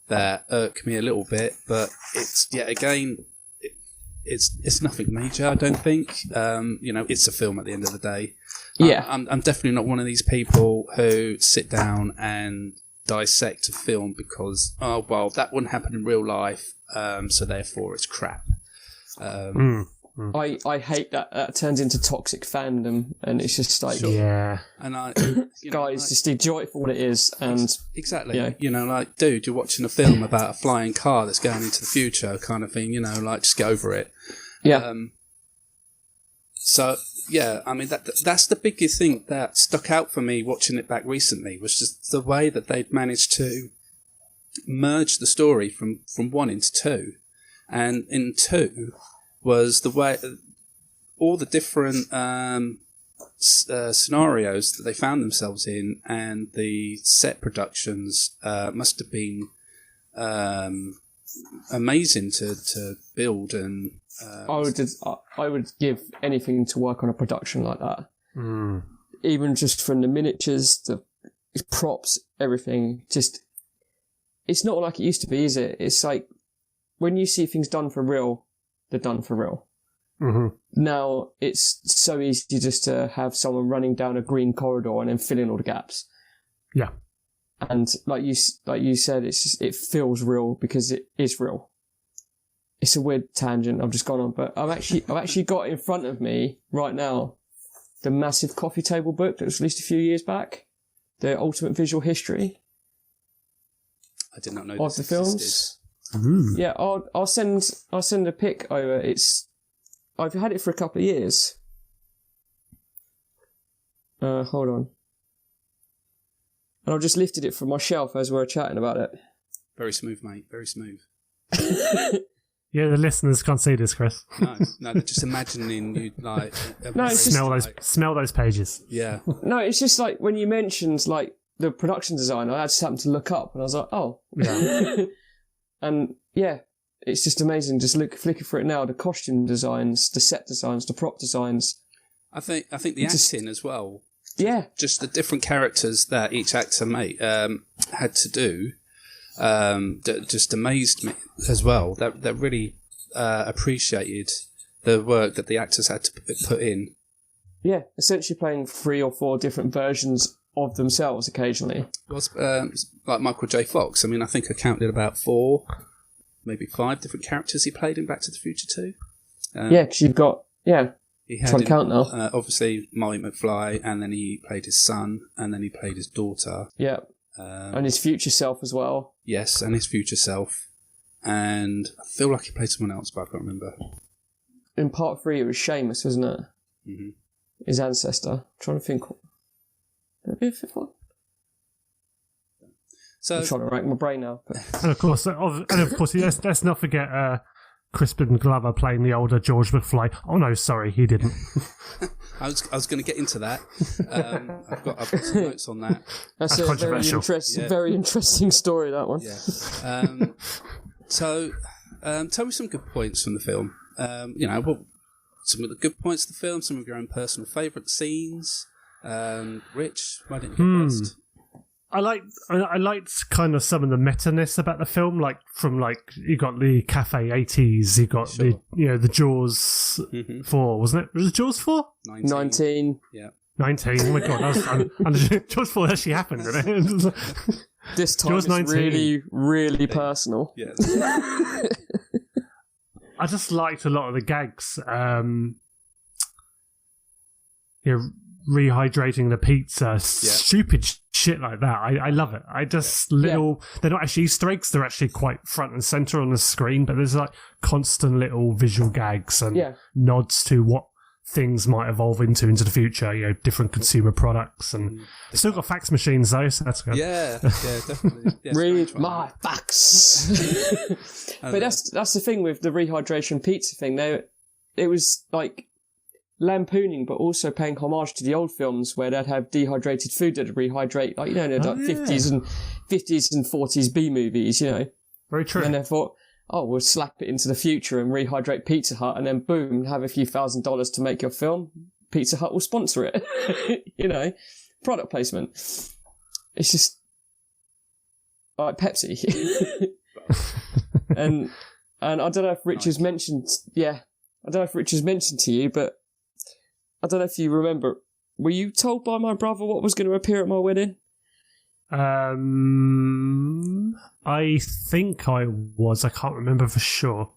that irk me a little bit, but it's yet again. It's nothing major, I don't think. It's a film at the end of the day. Yeah. I'm definitely not one of these people who sit down and dissect a film because, that wouldn't happen in real life, so therefore it's crap. I hate that. That turns into toxic fandom, and it's just like, yeah. And guys, just enjoy it for what it is. And exactly, yeah. Dude, you're watching a film about a flying car that's going into the future, kind of thing. Just get over it. Yeah. So yeah, I mean that's the biggest thing that stuck out for me watching it back recently was just the way that they'd managed to merge the story from 1 into 2, and in 2 was the way all the different scenarios that they found themselves in, and the set productions must have been amazing to build. And I would give anything to work on a production like that. Even just from the miniatures, the props, everything. Just, it's not like it used to be, is it? It's like when you see things done for real, they're done for real. Mm-hmm. Now it's so easy just to have someone running down a green corridor and then fill in all the gaps. Yeah, and like you said, it feels real because it is real. It's a weird tangent I've just gone on, but I've actually got in front of me right now the massive coffee table book that was released a few years back, the Ultimate Visual History. I did not know of the films. Mm. Yeah, I'll send a pic over. I've had it for a couple of years. Hold on. And I've just lifted it from my shelf as we were chatting about it. Very smooth, mate. Very smooth. Yeah, the listeners can't see this, Chris. No, they're just imagining you like. No, it's smell those pages. Yeah. No, it's just like when you mentioned like the production design, I just happened to look up and I was like, oh. Yeah. And yeah, it's just amazing. Just flicking through it now. The costume designs, the set designs, the prop designs. I think the acting as well. Yeah. Just the different characters that each actor had to do. Just amazed me as well. That really appreciated the work that the actors had to put in. Yeah, essentially playing 3 or 4 different versions of themselves occasionally. Well, like Michael J. Fox. I mean, I think I counted about 4, maybe 5 different characters he played in Back to the Future 2. Yeah, because you've got he had trying to count now. Obviously, Marty McFly, and then he played his son, and then he played his daughter. Yeah. And his future self as well. Yes, and his future self. And I feel like he played someone else, but I can't remember. In part 3, it was Seamus, wasn't it? Mm-hmm. His ancestor. I'm trying to think. Would it be a 5th one? So, I'm trying to rack my brain now. But. And of course, let's not forget Crispin Glover playing the older George McFly. Oh no, sorry, he didn't. I was going to get into that. I've got some notes on that. That's a very interesting story, that one. Yeah. So, tell me some good points from the film. Some of the good points of the film, some of your own personal favourite scenes. Rich, why didn't you go first? I liked kind of some of the meta-ness about the film, like from you got the Cafe 80s, you got the Jaws 4, wasn't it? Was it Jaws 4? 19. Yeah. 19. Oh my god, Jaws 4 actually happened, didn't it? This time Jaws 19. Really, really personal. Yes. I just liked a lot of the gags. Rehydrating the pizza, stupid shit like that. I love it. They're not actually Easter eggs, they're actually quite front and centre on the screen, but there's like constant little visual gags and nods to what things might evolve into the future, different consumer products, and still got fax machines though, so that's good. Yeah, definitely. Read my fax. But that's the thing with the rehydration pizza thing. It was like lampooning, but also paying homage to the old films where they'd have dehydrated food that'd rehydrate, like, you know, like 50s and 40s B movies, you know. Very true. And then they thought, oh, we'll slap it into the future and rehydrate Pizza Hut, and then boom, have a few $1,000s to make your film. Pizza Hut will sponsor it. You know, product placement. It's just like Pepsi. and I don't know if Richard's mentioned, I don't know if Richard's mentioned to you, but I don't know if you remember, were you told by my brother what was going to appear at my wedding? I think I was. I can't remember for sure.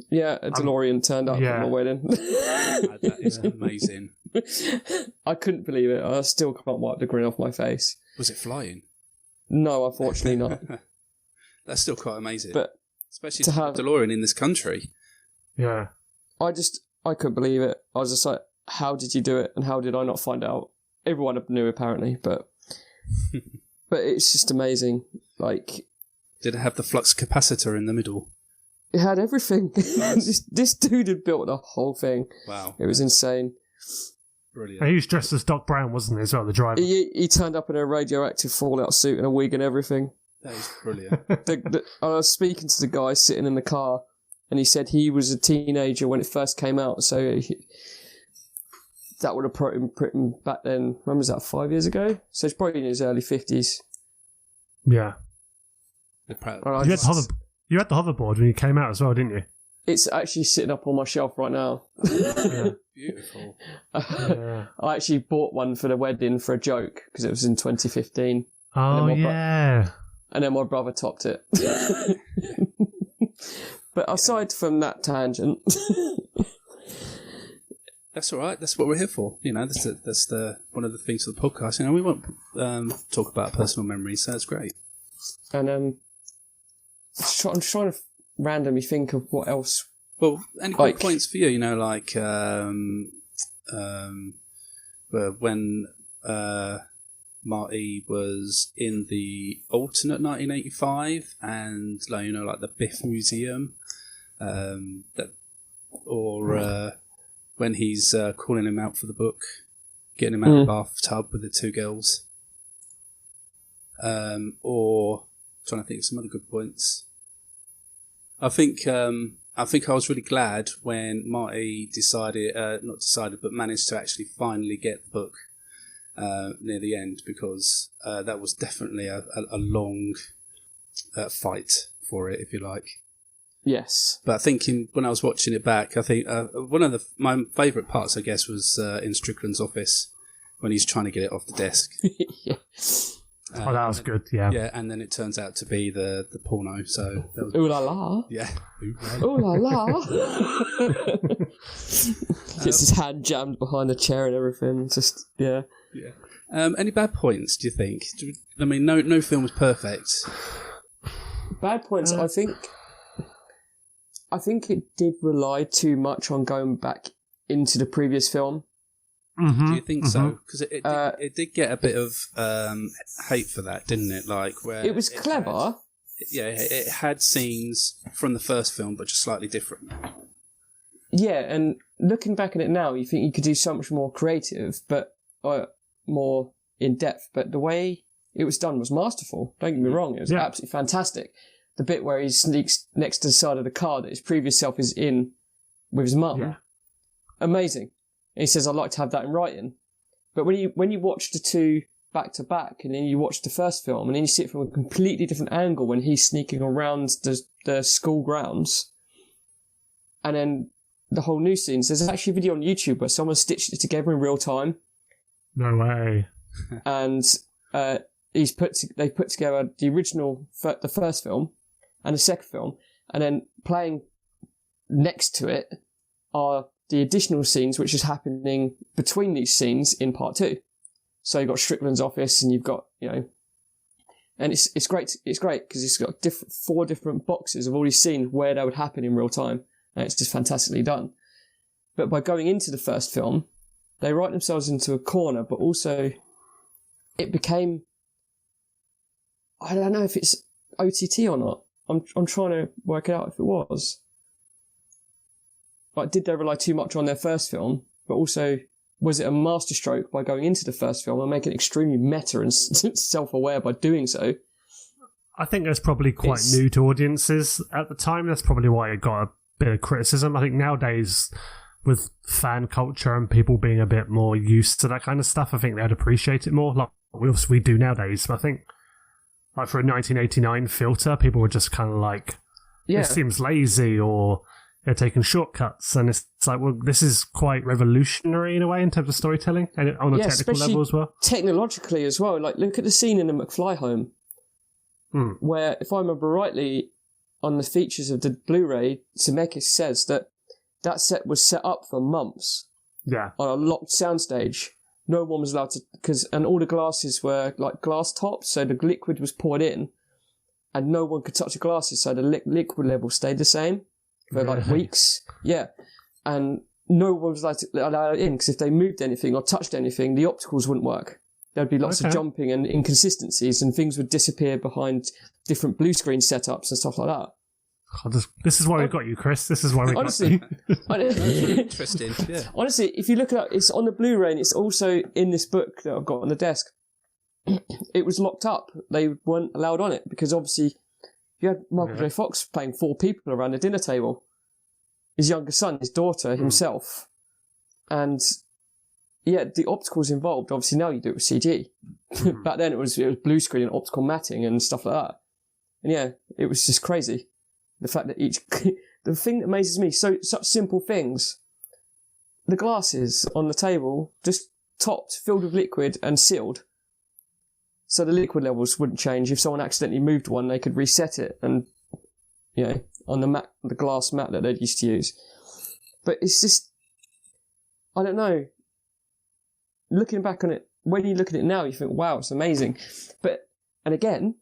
Yeah, a DeLorean turned up at my wedding. That is amazing. I couldn't believe it. I still can't wipe the grin off my face. Was it flying? No, unfortunately not. That's still quite amazing. But especially to have a DeLorean in this country. Yeah. I couldn't believe it. I was just like, how did you do it? And how did I not find out? Everyone knew apparently, but it's just amazing. Like, did it have the flux capacitor in the middle? It had everything. This dude had built the whole thing. Wow. It was insane. Brilliant. He was dressed as Doc Brown, wasn't he, as well, the driver? He turned up in a radioactive fallout suit and a wig and everything. That is brilliant. I was speaking to the guy sitting in the car, and he said he was a teenager when it first came out, so that would have put him back then. When was that, 5 years ago? So he's probably in his early 50s. Yeah. You had the hoverboard when you came out as well, didn't you? It's actually sitting up on my shelf right now. Yeah. Beautiful. I actually bought one for the wedding for a joke, because it was in 2015. Oh, yeah. And then my brother topped it. But aside from that tangent... That's all right. That's what we're here for. You know, that's the one of the things of the podcast. You know, we won't talk about personal memories, so that's great. And I'm trying to randomly think of what else. Well, any quick points for you? You know, like when Marty was in the alternate 1985, and like, you know, like the Biff Museum, when he's calling him out for the book, getting him out of the bathtub with the two girls, or trying to think of some other good points. I think I was really glad when Marty managed to actually finally get the book near the end, because that was definitely a long fight for it, if you like. Yes. But thinking when I was watching it back, I think one of my favourite parts, I guess, was in Strickland's office when he's trying to get it off the desk. Yeah. That was good, yeah. Yeah, and then it turns out to be the porno, so... That was, ooh la la. Yeah. Ooh la la. Gets his hand jammed behind the chair and everything, just, yeah. Yeah. Any bad points, do you think? I mean, no film was perfect. Bad points, I think it did rely too much on going back into the previous film. Mm-hmm. Do you think so? Because it did get a bit of hate for that, didn't it? Like, where it was clever. It had scenes from the first film, but just slightly different. Yeah, and looking back at it now, you think you could do so much more creative, but more in depth. But the way it was done was masterful. Don't get me wrong; it was absolutely fantastic. The bit where he sneaks next to the side of the car that his previous self is in with his mum, amazing. And he says, "I'd like to have that in writing." But when you watch the two back to back, and then you watch the first film, and then you see it from a completely different angle when he's sneaking around the school grounds, and then the whole new scenes. There's actually a video on YouTube where someone stitched it together in real time. No way. And they've put together the original, the first film, and the second film, and then playing next to it are the additional scenes which is happening between these scenes in part 2. So you've got Strickland's office, and you've got, you know, and it's great. It's great because it's got 4 different boxes of all these scenes where they would happen in real time, and it's just fantastically done. But by going into the first film, they write themselves into a corner, but also it became, I don't know if it's OTT or not. I'm trying to work it out if it was. like, did they rely too much on their first film? But also, was it a masterstroke by going into the first film and making it extremely meta and self-aware by doing so? I think that's probably quite new to audiences at the time. That's probably why it got a bit of criticism. I think nowadays, with fan culture and people being a bit more used to that kind of stuff, I think they'd appreciate it more, like we do nowadays. But I think, like, for a 1989 filter, people were just kind of like, it seems lazy, or they're taking shortcuts. And it's like, well, this is quite revolutionary in a way in terms of storytelling, and on a technical level as well. Technologically as well. Like, look at the scene in the McFly home, where, if I remember rightly, on the features of the Blu-ray, Zemeckis says that set was set up for months. Yeah. On a locked soundstage. No one was allowed to, and all the glasses were like glass tops, so the liquid was poured in, and no one could touch the glasses, so the liquid level stayed the same for like weeks. Yeah. And no one was allowed in, because if they moved anything or touched anything, the opticals wouldn't work. There'd be lots of jumping and inconsistencies, and things would disappear behind different blue screen setups and stuff like that. God, this is why we got you, Chris. This is why we got you. Interesting. Yeah. Honestly, if you look at it, it's on the Blu-ray, and it's also in this book that I've got on the desk. It was locked up. They weren't allowed on it, because obviously you had Michael J. Fox playing 4 people around a dinner table. His younger son, his daughter, himself. And yeah, the opticals involved, obviously now you do it with CG. Back then it was blue screen and optical matting and stuff like that. And yeah, it was just crazy. The fact that the thing that amazes me, such simple things. The glasses on the table, just topped, filled with liquid and sealed. So the liquid levels wouldn't change. If someone accidentally moved one, they could reset it, and, you know, on the glass mat that they'd used to use. But it's just, I don't know. Looking back on it, when you look at it now, you think, wow, it's amazing. And again,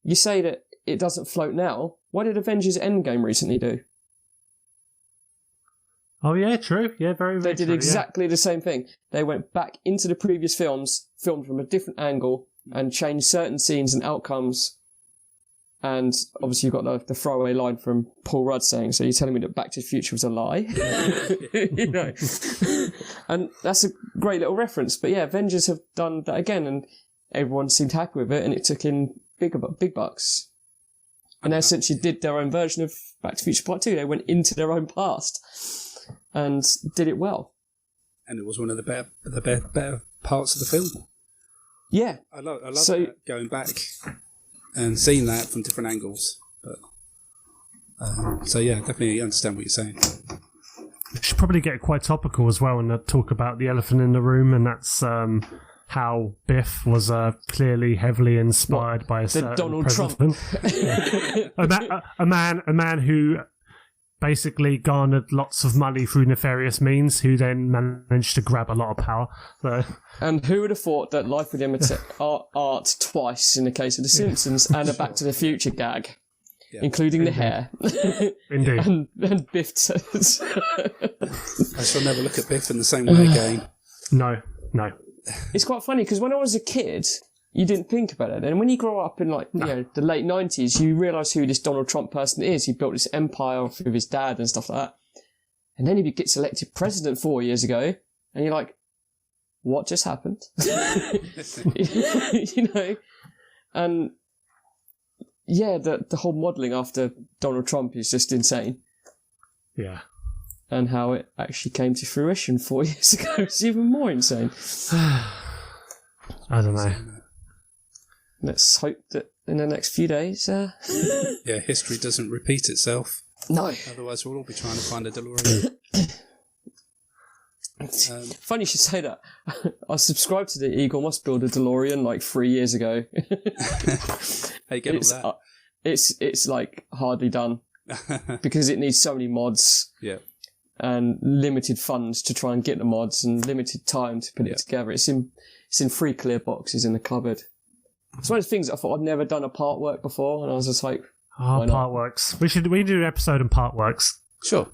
you say that it doesn't float now. What did Avengers Endgame recently do? Oh yeah, true. Yeah, very, very They did exactly the same thing. They went back into the previous films, filmed from a different angle, and changed certain scenes and outcomes. And obviously you've got the throwaway line from Paul Rudd saying, so you're telling me that Back to the Future was a lie? You know. And that's a great little reference. But yeah, Avengers have done that again, and everyone seemed happy with it, and it took in big bucks. And they essentially did their own version of Back to the Future Part 2. They went into their own past and did it well. And it was one of the better parts of the film. Yeah. I love that, going back and seeing that from different angles. But so yeah, definitely understand what you're saying. We should probably get quite topical as well and talk about the elephant in the room, and that's how Biff was clearly heavily inspired by a certain Donald president. Trump. a man who basically garnered lots of money through nefarious means, who then managed to grab a lot of power. So. And who would have thought that life would imitate art twice in the case of The Simpsons and a Back to the Future gag, including the hair. Indeed. and Biff says... I shall never look at Biff in the same way again. No. It's quite funny, because when I was a kid, you didn't think about it. And when you grow up in you know, the late 90s, you realise who this Donald Trump person is. He built this empire through his dad and stuff like that. And then he gets elected president 4 years ago, and you're like, what just happened? You know? And yeah, the whole modelling after Donald Trump is just insane. Yeah. And how it actually came to fruition 4 years ago is even more insane. I don't know. Let's hope that in the next few days... Yeah, history doesn't repeat itself. No. Otherwise we'll all be trying to find a DeLorean. Funny you should say that. I subscribed to the Eagle Must Build a DeLorean like 3 years ago. How you get all that? It's like hardly done. Because it needs so many mods. Yeah. And limited funds to try and get the mods, and limited time to put it together. It's in 3 clear boxes in the cupboard. It's one of the things I thought I'd never done a part work before, and I was just like, why not? Part works. We do an episode on part works. Sure.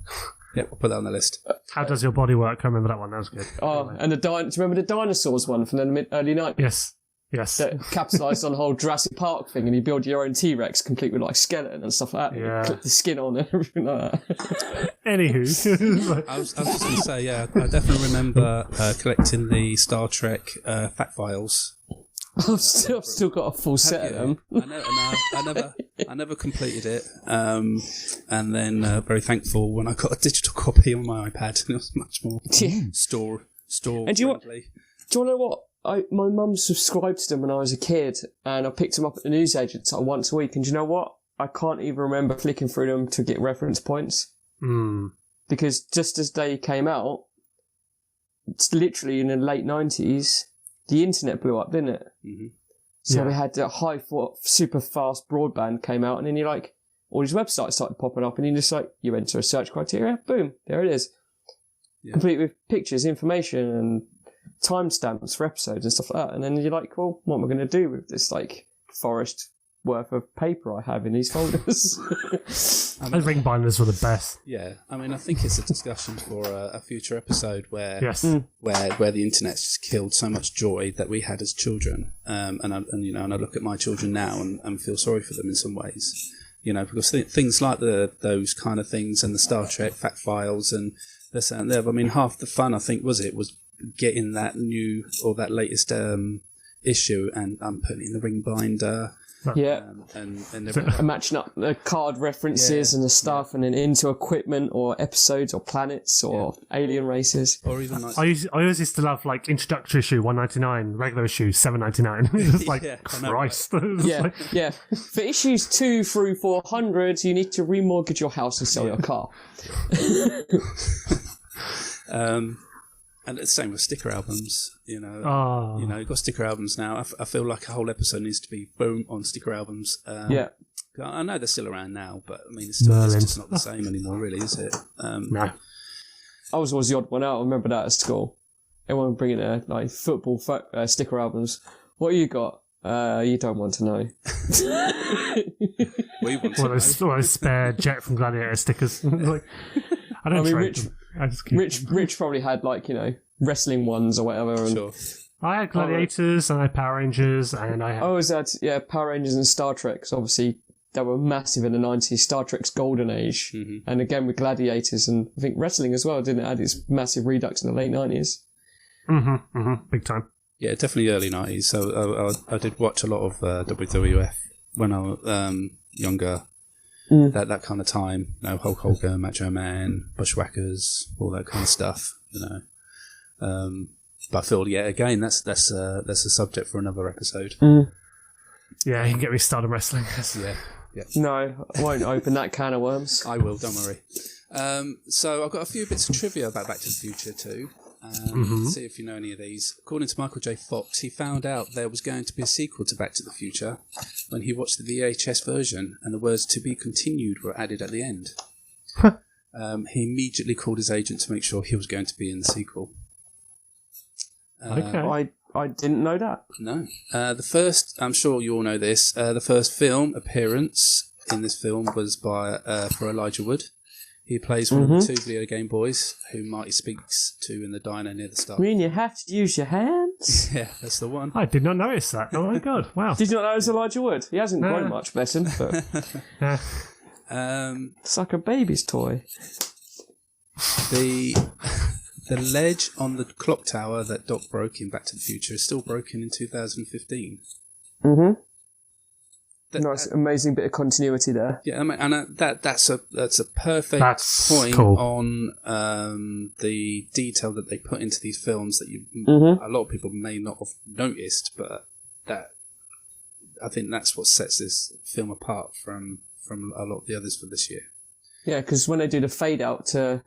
Yeah, we'll put that on the list. How does your body work? I remember that one. That was good. Oh, anyway. And do you remember the dinosaurs one from the early 90s? Yes. Yes. that capitalised on the whole Jurassic Park thing, and you build your own T-Rex complete with like skeleton and stuff like that. Yeah. And you clip the skin on and everything like that. Anywho. I was just going to say, yeah, I definitely remember collecting the Star Trek fact files. I've still got a full set of them. I never completed it, and then very thankful when I got a digital copy on my iPad. It was much more store And do you friendly. Do you want to know what? My mum subscribed to them when I was a kid, and I picked them up at the newsagents like once a week. And do you know what? I can't even remember flicking through them to get reference points. Because just as they came out, it's literally in the late 90s, the internet blew up, didn't it? Mm-hmm. So we had super fast broadband came out, and then all these websites started popping up, and you just you enter a search criteria, boom, there it is. Yeah. Complete with pictures, information, and timestamps for episodes and stuff like that. And then you're like, well, what am I going to do with this forest worth of paper I have in these folders? Those ring binders were the best. Yeah, I mean, I think it's a discussion for a future episode where where the internet's just killed so much joy that we had as children, and I look at my children now and feel sorry for them in some ways, because things like those kind of things and the Star Trek fact files and this and that. I mean, half the fun I think was getting that new or that latest issue and putting it in the ring binder. Yeah, and matching up the card references and the stuff, and then into equipment or episodes or planets or alien races. Or even I always used to love introductory issue $1.99, regular issue $7.99. It's Christ. Yeah. For issues 2 through 400, you need to remortgage your house and sell your car. And it's the same with sticker albums, you've got sticker albums now. I feel like a whole episode needs to be boom on sticker albums. I know they're still around now, but I mean, it's just not the same anymore, really, is it? No. I was always the odd one out. I remember that at school. Everyone bringing their football sticker albums. What you got? You don't want to know. We want to know. Those spare Jet from Gladiator stickers. I don't trade them. Rich probably had wrestling ones or whatever. And sure. I had Gladiators and I had Power Rangers and I had... I always had Power Rangers and Star Trek. So obviously they were massive in the 90s. Star Trek's golden age. Mm-hmm. And again with Gladiators and I think wrestling as well, didn't it? Had its massive redux in the late 90s. Big time. Yeah, definitely early 90s. So I did watch a lot of WWF when I was younger. That kind of time, Hulk Hogan, Macho Man, Bushwhackers, all that kind of stuff, But I feel, again, that's a subject for another episode. Yeah, you can get me started on wrestling. Yeah. No, I won't open that can of worms. I will, don't worry. So I've got a few bits of trivia about Back to the Future too. See if you know any of these. According to Michael J. Fox, he found out there was going to be a sequel to Back to the Future when he watched the VHS version and the words "to be continued" were added at the end. He immediately called his agent to make sure he was going to be in the sequel. Okay. I didn't know that. No. The first, I'm sure you all know this, the first film appearance in this film was for Elijah Wood. He plays one of the 2 video game boys who Marty speaks to in the diner near the start. You mean you have to use your hands? Yeah, that's the one. I did not notice that. Oh my god, wow. Did you not know it was Elijah Wood? He hasn't grown much, bless him, but it's like a baby's toy. The ledge on the clock tower that Doc broke in Back to the Future is still broken in 2015. Nice, amazing bit of continuity there. Yeah, I mean, and that's a perfect point on the detail that they put into these films that a lot of people may not have noticed, but I think that's what sets this film apart from a lot of the others for this year. Yeah, because when they do the fade out to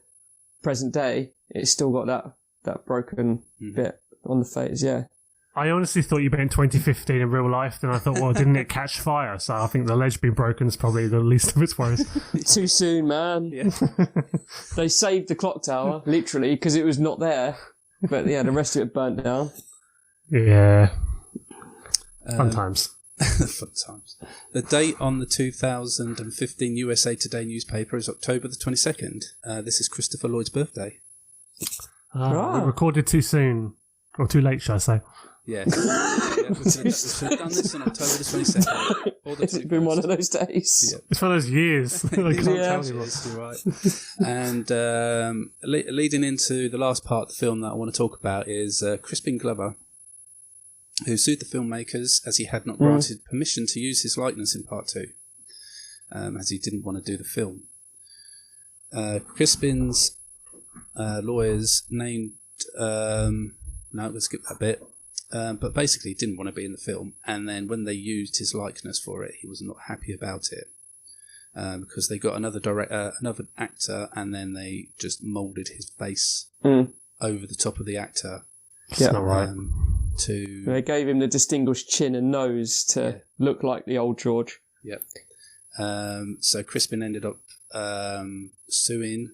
present day, it's still got that broken bit on the phase. Yeah. I honestly thought you meant 2015 in real life, then I thought, well, didn't it catch fire? So I think the ledge being broken is probably the least of its worries. Too soon, man. Yeah. They saved the clock tower, literally, because it was not there. But yeah, the rest of it burnt down. Yeah. Fun times. Fun times. The date on the 2015 USA Today newspaper is October the 22nd. This is Christopher Lloyd's birthday. We recorded too soon. Or too late, shall I say. Yes. Yeah, we should have done this on October the 22nd. It's been one of those days. Yeah. It's one of those years. I can't tell you Yes, you're right. And leading into the last part of the film that I want to talk about is Crispin Glover, who sued the filmmakers as he had not granted permission to use his likeness in Part 2, as he didn't want to do the film. Crispin's lawyers named... no, let's skip that bit. But basically, he didn't want to be in the film. And then when they used his likeness for it, he was not happy about it. Because they got another actor, and then they just moulded his face over the top of the actor. Yeah, not right. They gave him the distinguished chin and nose to look like the old George. Yep. So Crispin ended up suing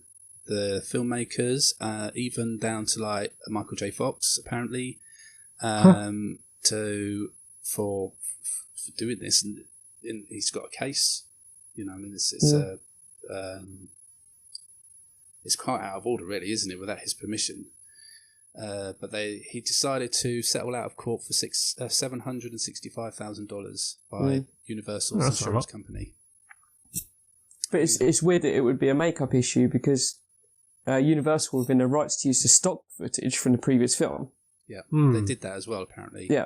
the filmmakers, even down to like Michael J. Fox, apparently, for doing this. And he's got a case. You know, I mean, it's quite out of order, really, isn't it? Without his permission. But he decided to settle out of court for $765,000 by Universal's insurance company. But it's weird that it would be a make-up issue because Universal have been the rights to use the stock footage from the previous film. Yeah, they did that as well, apparently. Yeah.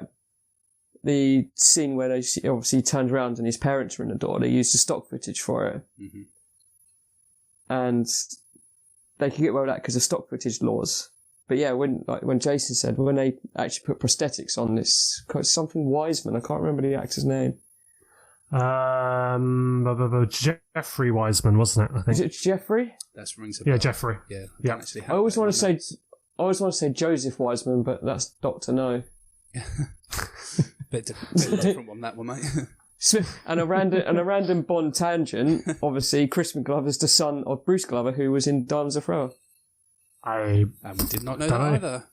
The scene where they obviously turned around and his parents were in the door, they used the stock footage for it. Mm-hmm. And they could get away with that because of stock footage laws. But yeah, when Jason said, when they actually put prosthetics on this, something Wiseman, I can't remember the actor's name. Jeffrey Wiseman, wasn't it? I think. Is it Jeffrey? That's rings a bell. Yeah, Jeffrey. Yeah. I always want to say Joseph Wiseman, but that's Dr. No. bit different on that one, mate. And a random Bond tangent. Obviously, Crispin Glover's the son of Bruce Glover, who was in Diamonds Are Forever. And we did not know that either.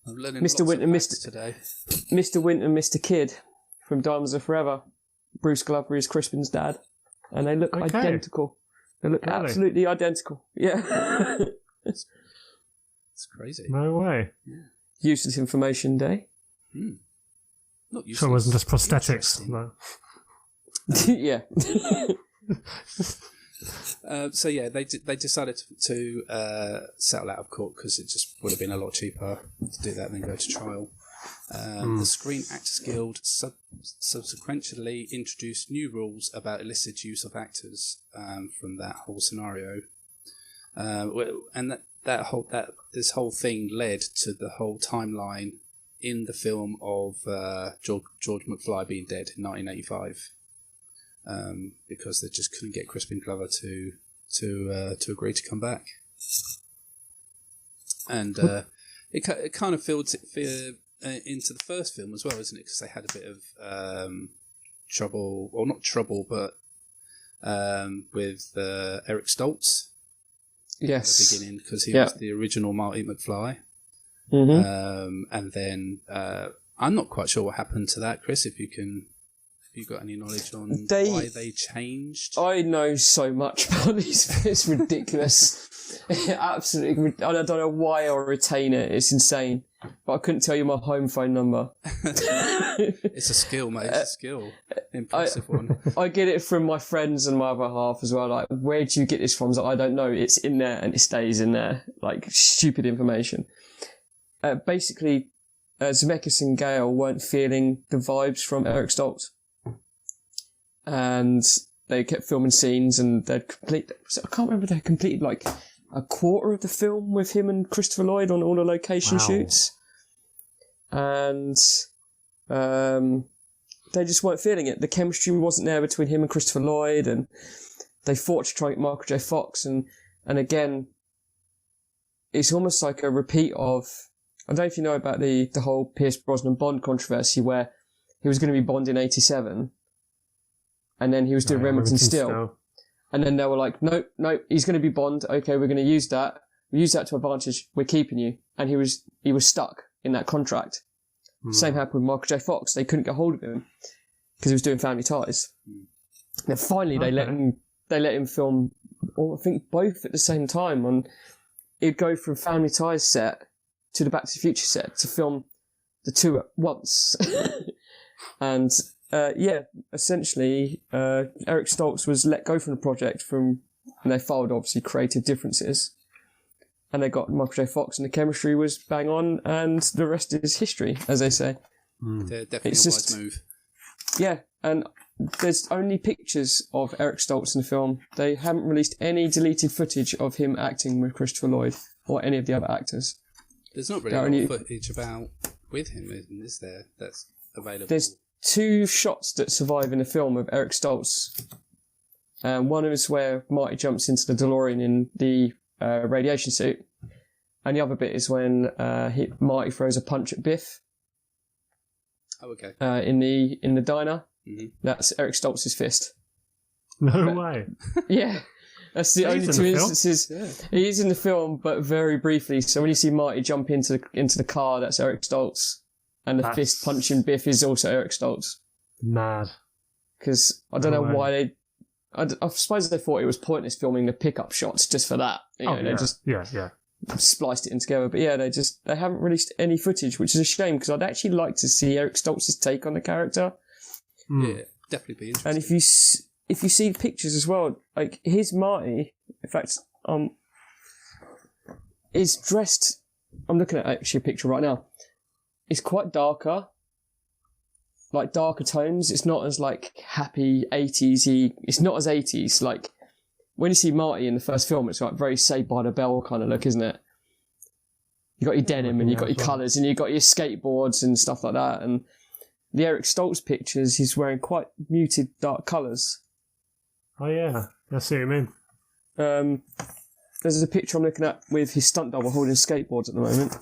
I'm learning Mr. Winton, today. Mr. Winton, Mr. Kid from Diamonds Are Forever. Bruce Glover is Crispin's dad, and they look identical. They look absolutely identical. Yeah, it's crazy. No way. Yeah. Useless information day. Not useless. Sure, it wasn't just prosthetics. No. Yeah. So yeah, they decided to settle out of court because it just would have been a lot cheaper to do that than go to trial. The Screen Actors Guild subsequently introduced new rules about illicit use of actors from that whole scenario, and this whole thing led to the whole timeline in the film of George McFly being dead in 1985, because they just couldn't get Crispin Glover to agree to come back, and it kind of filled into the first film as well, isn't it? Because they had a bit of trouble, or not trouble, but with Eric Stoltz. Yes. At the beginning, because he was the original Marty McFly. Mm-hmm. And then I'm not quite sure what happened to that, Chris. Have you got any knowledge on why they changed? I know so much about these. It's ridiculous. Absolutely. I don't know why I retain it. It's insane. But I couldn't tell you my home phone number. It's a skill, mate. It's a skill. Impressive one. I get it from my friends and my other half as well. Like, where do you get this from? I don't know. It's in there and it stays in there. Like, stupid information. Basically, Zemeckis and Gale weren't feeling the vibes from Eric Stoltz. And they kept filming scenes and I can't remember, they completed like a quarter of the film with him and Christopher Lloyd on all the location shoots. And they just weren't feeling it. The chemistry wasn't there between him and Christopher Lloyd, and they fought to try and get Michael J. Fox, and again, it's almost like a repeat of, I don't know if you know about the whole Pierce Brosnan Bond controversy where he was going to be Bond in 87, and then he was doing Remington Steele. And then they were like, nope, he's going to be Bond. Okay, we're going to use that. We use that to advantage. We're keeping you. And he was stuck in that contract. Same happened with Michael J. Fox. They couldn't get hold of him because he was doing Family Ties. Now finally they let him film, or I think both at the same time. And he'd go from Family Ties set to the Back to the Future set to film the two at once. And essentially, Eric Stoltz was let go from the project and they filed obviously creative differences. And they got Michael J. Fox, and the chemistry was bang on, and the rest is history, as they say. They're definitely a wise move. Yeah, and there's only pictures of Eric Stoltz in the film. They haven't released any deleted footage of him acting with Christopher Lloyd or any of the other actors. There's not really a lot of footage with him, is there? That's available. There's 2 shots that survive in the film of Eric Stoltz. One is where Marty jumps into the DeLorean in the radiation suit, and the other bit is when Marty throws a punch at Biff. Oh, okay. In the diner. Mm-hmm. That's Eric Stoltz's fist. No way. Yeah. That's the only 2 instances. Yeah. He is in the film, but very briefly. So when you see Marty jump into the car, that's Eric Stoltz. And the fist punching Biff is also Eric Stoltz. Mad. Because I don't know why they... I suppose they thought it was pointless filming the pickup shots just for that. They just spliced it in together. But yeah, they haven't released any footage, which is a shame, because I'd actually like to see Eric Stoltz's take on the character. Yeah, definitely be interesting. And if you see pictures as well, like his Marty, in fact, is dressed. I'm looking at actually a picture right now. It's quite darker, like darker tones. It's not as like happy 80s-y. It's not as 80s. Like when you see Marty in the first film, it's like very Saved by the Bell kind of look, isn't it? You got your denim and you got your colours and you got your skateboards and stuff like that. And the Eric Stoltz pictures, he's wearing quite muted dark colours. Oh yeah, I see what you mean. There's a picture I'm looking at with his stunt double holding skateboards at the moment,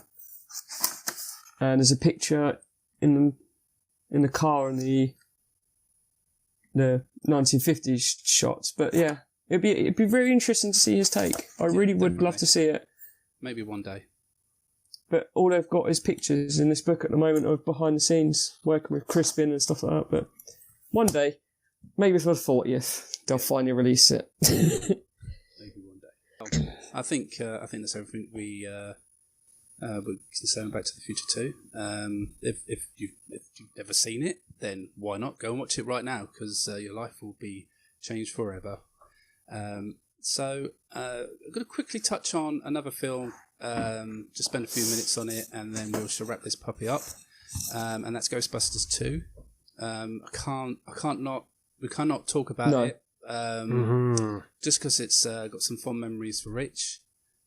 and there's a picture in the car in the 1950s shots. But yeah, it'd be very interesting to see his take. I really would love to see it. Maybe one day. But all they've got is pictures in this book at the moment of behind the scenes, working with Crispin and stuff like that. But one day, maybe for the 40th, they'll finally release it. Maybe one day. I think that's everything we can say on Back to the Future 2. If you've never seen it, then why not go and watch it right now, because your life will be changed forever. So I'm going to quickly touch on another film. Just spend a few minutes on it, and then we shall wrap this puppy up. And that's Ghostbusters 2. We cannot talk about it. Just because it's got some fond memories for Rich.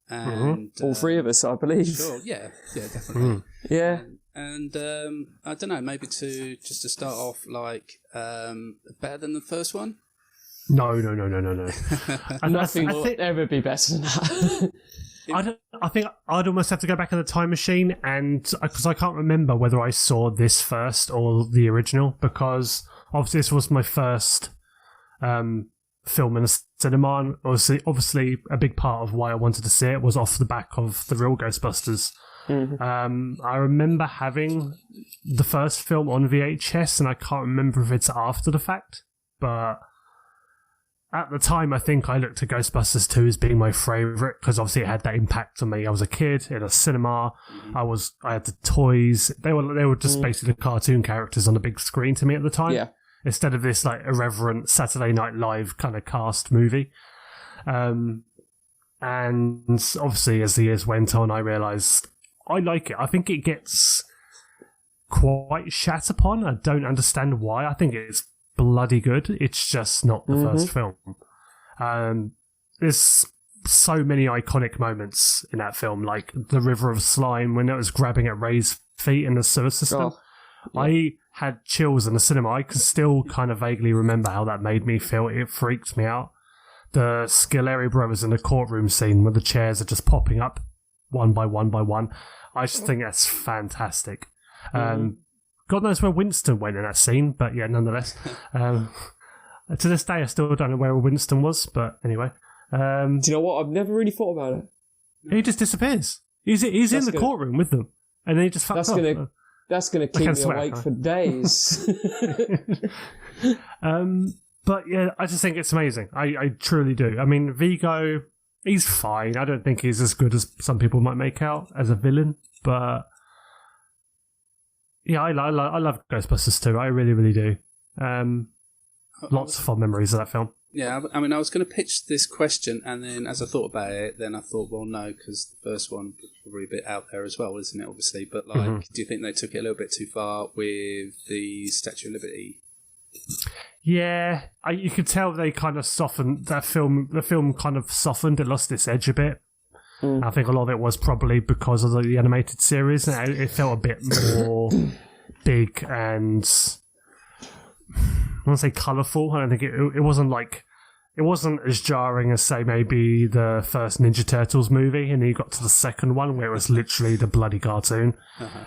And all 3 of us, I believe. Sure, yeah, definitely. Yeah. And I don't know, maybe to start off, like, better than the first one? No. Nothing will ever be better than that. I think I'd almost have to go back in the time machine, and because I can't remember whether I saw this first or the original, because obviously this was my first film in the cinema, and obviously a big part of why I wanted to see it was off the back of the real Ghostbusters. Mm-hmm. I remember having the first film on VHS, and I can't remember if it's after the fact, but at the time, I think I looked at Ghostbusters 2 as being my favourite, because obviously it had that impact on me. I was a kid in a cinema. I had the toys. They were just basically the cartoon characters on the big screen to me at the time. Yeah. Instead of this like irreverent Saturday Night Live kind of cast movie. And obviously as the years went on, I realised I like it. I think it gets quite shat upon. I don't understand why. I think it's bloody good. It's just not the first film. There's so many iconic moments in that film, like the river of slime when it was grabbing at Ray's feet in the sewer system. I had chills in the cinema. I can still kind of vaguely remember how that made me feel. It freaked me out. The Scoleri brothers in the courtroom scene where the chairs are just popping up one by one by one. I just think that's fantastic. God knows where Winston went in that scene, but yeah, nonetheless. To this day, I still don't know where Winston was, but anyway. Do you know what? I've never really thought about it. He just disappears. He's in the courtroom with them, and then he just fucks off. That's going to keep me awake for days. But yeah, I just think it's amazing. I truly do. I mean, Vigo, he's fine. I don't think he's as good as some people might make out as a villain, but Yeah, I love Ghostbusters too. I really, really do. Lots of fond memories of that film. Yeah, I mean, I was going to pitch this question, and then as I thought about it, then I thought, well, no, because the first one was probably a bit out there as well, isn't it, obviously? But, like, do you think they took it a little bit too far with the Statue of Liberty? Yeah, you could tell they kind of softened that film. The film kind of softened. It lost its edge a bit. I think a lot of it was probably because of the animated series. It felt a bit more big and, I want to say colourful. I don't think it wasn't like, it wasn't as jarring as, say, maybe the first Ninja Turtles movie, and then you got to the second one where it was literally the bloody cartoon,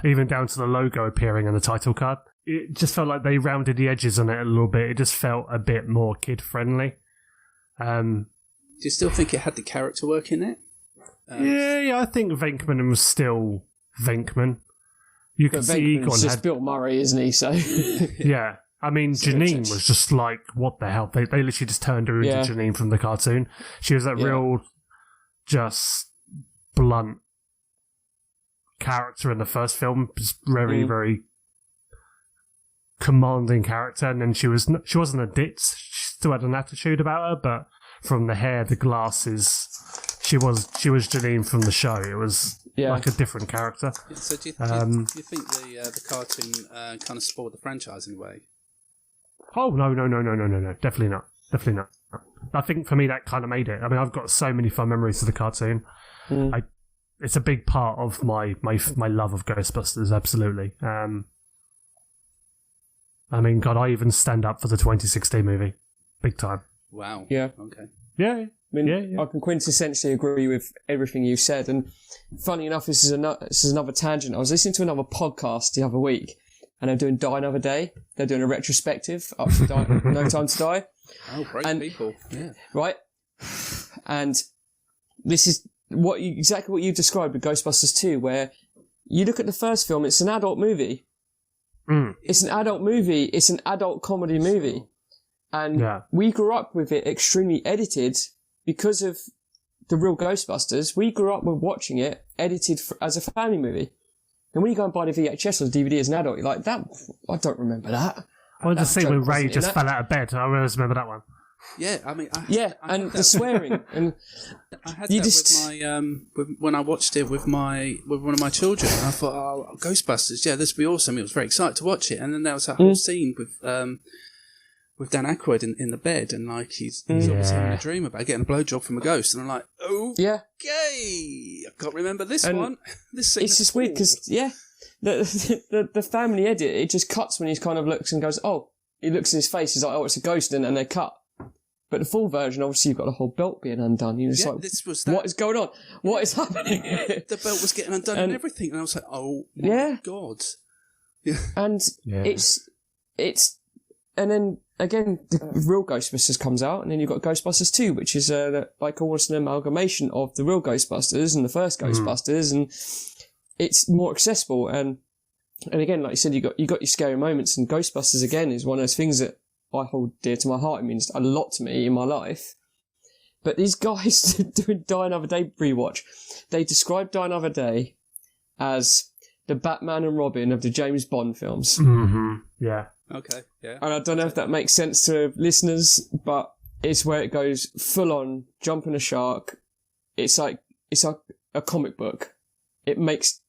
even down to the logo appearing on the title card. It just felt like they rounded the edges on it a little bit. It just felt a bit more kid-friendly. Do you still think it had the character work in it? Yeah, I think Venkman was still Venkman. You could see Egon just Bill Murray, isn't he? So yeah, I mean Janine was just like, what the hell? They literally just turned her into Janine from the cartoon. She was that real, just blunt character in the first film, just very, very commanding character. And then she wasn't a ditz. She still had an attitude about her, but from the hair, the glasses. She was Janine from the show. It was like a different character. Yeah, so do you think the cartoon kind of spoiled the franchise in a way? Oh no! Definitely not. I think for me that kind of made it. I mean, I've got so many fun memories of the cartoon. It's a big part of my love of Ghostbusters. Absolutely. I mean, God, I even stand up for the 2016 movie, big time. Wow. Yeah. Okay. Yeah. I mean, I can quintessentially agree with everything you said. And funny enough, this is another tangent. I was listening to another podcast the other week, and they're doing Die Another Day. They're doing a retrospective up to No Time to Die. Oh, great people. Yeah. Right? And this is exactly what you described with Ghostbusters 2, where you look at the first film, it's an adult movie. It's an adult movie. It's an adult comedy movie. And we grew up with it extremely edited because of the real Ghostbusters. We grew up with watching it edited as a family movie. And when you go and buy the VHS or the DVD as an adult, you're like, that, I don't remember that. Well, the scene when Ray just fell out of bed. I always remember that one. Yeah, I mean... and the swearing. And I had that with my... when I watched it with one of my children, and I thought, oh, Ghostbusters, yeah, this would be awesome. I was very excited to watch it. And then there was that whole scene with Dan Aykroyd in the bed, and like he's obviously having a dream about getting a blowjob from a ghost, and I'm like, okay, I can't remember this one. This scene. It's just weird because the family edit, it just cuts when he kind of looks and goes, he looks in his face, he's like, it's a ghost, and they cut. But the full version, obviously, you've got the whole belt being undone. You're just like, this was that. What is going on? What is happening? The belt was getting undone and everything, and I was like, oh my god. Yeah. And it's and then again, the real Ghostbusters comes out, and then you've got Ghostbusters 2, which is like almost an amalgamation of the real Ghostbusters and the first Ghostbusters, and it's more accessible. And again, like you said, you got your scary moments, and Ghostbusters again is one of those things that I hold dear to my heart. It means a lot to me in my life. But these guys doing Die Another Day rewatch, they describe Die Another Day as the Batman and Robin of the James Bond films. Yeah. Okay, yeah. And I don't know if that makes sense to listeners, but it's where it goes full on, jumping a shark. It's like a comic book. It makes,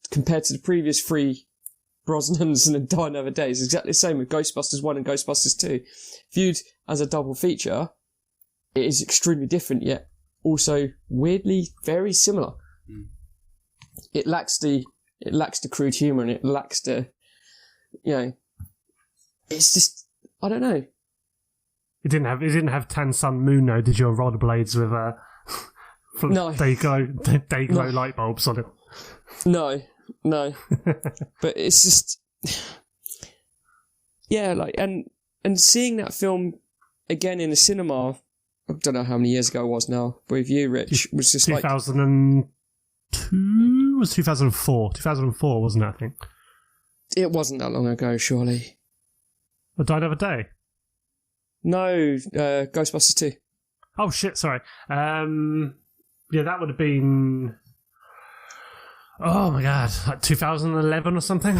compared to the previous three Brosnans and then Die Another Day, it's exactly the same with Ghostbusters 1 and Ghostbusters 2. Viewed as a double feature, it is extremely different, yet also weirdly very similar. It lacks the crude humour, and it lacks the, it's just, I don't know. It didn't have Tan Sun Moon, though, did you, on rollerblades with no. Dayglow light bulbs on it? No. But it's just, and seeing that film again in the cinema, I don't know how many years ago it was now, with you, Rich, was just 2002? It was 2004. 2004, wasn't it, I think? It wasn't that long ago, surely. Or Die Another Day? No, Ghostbusters 2. Oh, shit, sorry. Yeah, that would have been... Oh, my God. Like 2011 or something?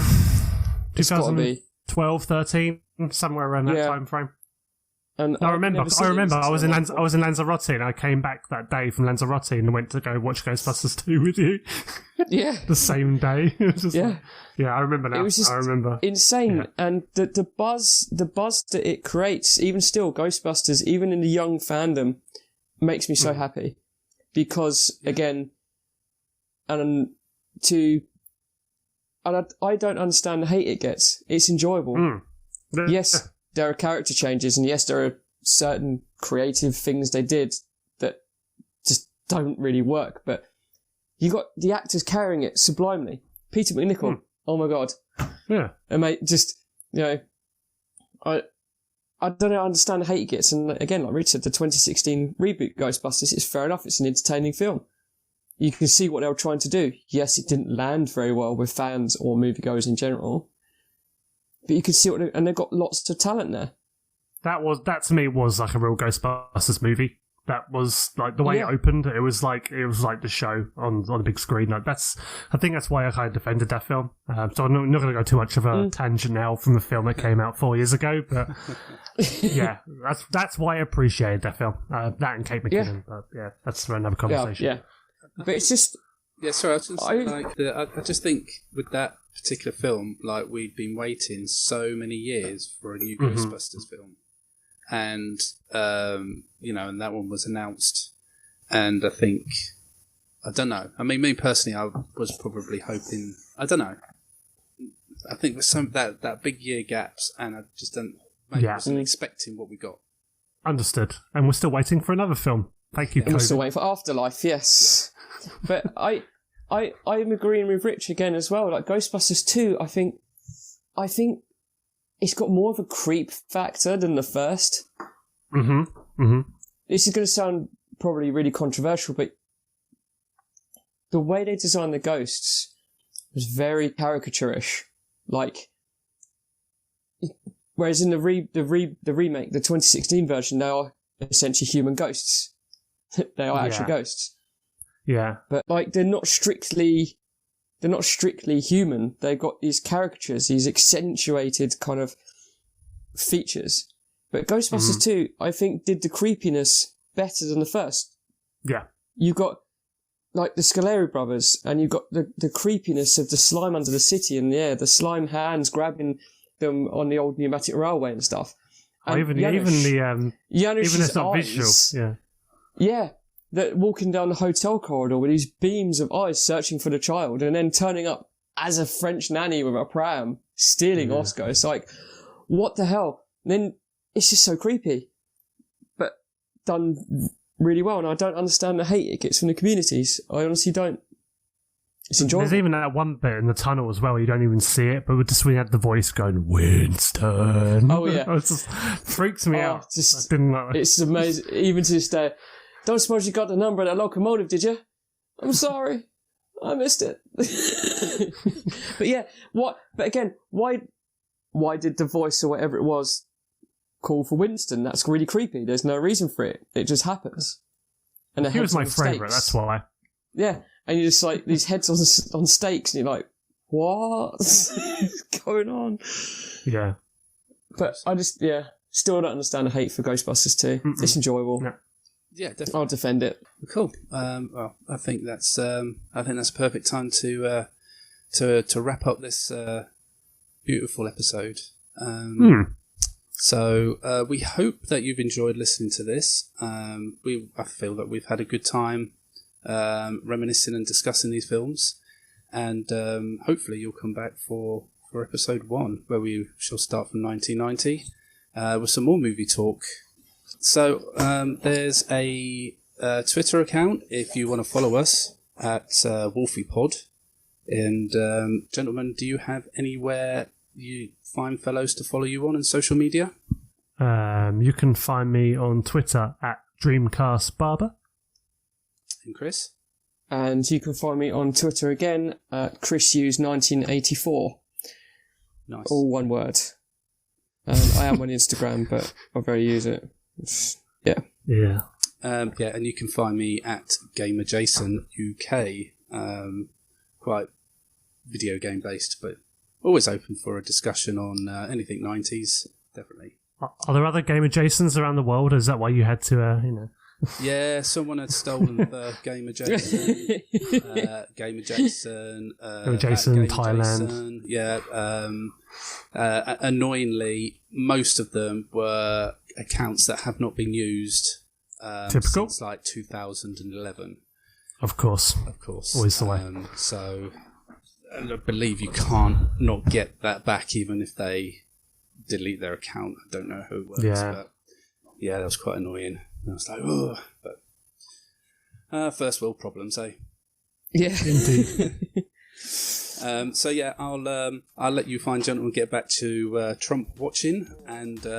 It's got to be 2012, 13, somewhere around that time frame. And I remember. I was in Lanzarote, and I came back that day from Lanzarote and went to go watch Ghostbusters 2 with you. Yeah, the same day. It was just I remember now. It was just insane, and the buzz that it creates, even still, Ghostbusters, even in the young fandom, makes me so happy because again, I don't understand the hate it gets. It's enjoyable. Yes. There are character changes, and yes, there are certain creative things they did that just don't really work, but you got the actors carrying it sublimely. Peter McNichol, oh my god. Yeah. And mate, just, I don't understand the hate it gets, and again, like Rich said, the 2016 reboot Ghostbusters, it's fair enough, it's an entertaining film. You can see what they were trying to do. Yes, it didn't land very well with fans or moviegoers in general, but you can see and they've got lots of talent there. That to me was like a real Ghostbusters movie. That was like the way it opened. It was like the show on the big screen. Like I think that's why I kind of defended that film. So I'm not going to go too much of a tangent now from the film that came out 4 years ago. But that's why I appreciated that film. That and Kate McKinnon. But that's for another conversation. Yeah. But it's just sorry. I just think with that particular film, like we've been waiting so many years for a new Ghostbusters film, and and that one was announced, and I think I don't know. I mean, me personally, I was probably hoping. I don't know. I think with some that big year gaps, and I just don't. Maybe wasn't expecting what we got. Understood, and we're still waiting for another film. Thank you. And we're still waiting for Afterlife. Yes, but I'm agreeing with Rich again as well. Like Ghostbusters 2, I think it's got more of a creep factor than the first. This is going to sound probably really controversial, but the way they designed the ghosts was very caricaturish. Like, whereas in the remake, the 2016 version, they are essentially human ghosts. They are actual ghosts. Yeah. But like they're not strictly human. They've got these caricatures, these accentuated kind of features. But Ghostbusters 2, I think, did the creepiness better than the first. Yeah. You got like the Scoleri brothers, and you got the creepiness of the slime under the city, and the slime hands grabbing them on the old pneumatic railway and stuff. And even it's not visual. Yeah. Yeah. That walking down the hotel corridor with these beams of eyes searching for the child, and then turning up as a French nanny with a pram, stealing Oscar. It's like, what the hell? And then it's just so creepy, but done really well. And I don't understand the hate it gets from the communities. I honestly don't. It's enjoyable. There's even that one bit in the tunnel as well. You don't even see it, but just when you had the voice going, Winston. Oh yeah, it just freaks me out. Just, I didn't know. It's amazing, even to this day. Don't suppose you got the number of that locomotive, did you? I'm sorry. I missed it. But again, why did the voice or whatever it was call for Winston? That's really creepy. There's no reason for it. It just happens. And he was my favourite, that's why. Yeah. And you're just like, these heads on stakes, and you're like, what's going on? Yeah. But I just, still don't understand the hate for Ghostbusters 2. It's enjoyable. Yeah. Yeah, definitely. I'll defend it. Cool. Well, I think that's a perfect time to wrap up this beautiful episode. So we hope that you've enjoyed listening to this. I feel that we've had a good time reminiscing and discussing these films, and hopefully you'll come back for episode 1, where we shall start from 1990 with some more movie talk. So there's a Twitter account if you want to follow us at WolfiePod. And gentlemen, do you have anywhere you fine fellows to follow you on social media? You can find me on Twitter at DreamcastBarber. And Chris? And you can find me on Twitter again at ChrisHughes1984. Nice. All one word. I am on Instagram, but I rarely use it. Yeah. And you can find me at GamerJasonUK. Quite video game based, but always open for a discussion on anything 90s, definitely. Are there other Gamer Jasons around the world? Is that why you had to, Yeah, someone had stolen the Gamer Jason. Gamer Jason. Gamer Jason, Gamer Thailand. Jason. Yeah. Annoyingly, most of them were accounts that have not been used Typical. since like 2011. Of course. Always the way. So I believe you can't not get that back even if they delete their account. I don't know how it works. Yeah. But yeah, that was quite annoying. I was like, oh, but first world problems, eh? Yeah, Indeed. So yeah, I'll let you fine gentlemen get back to Trump watching, and we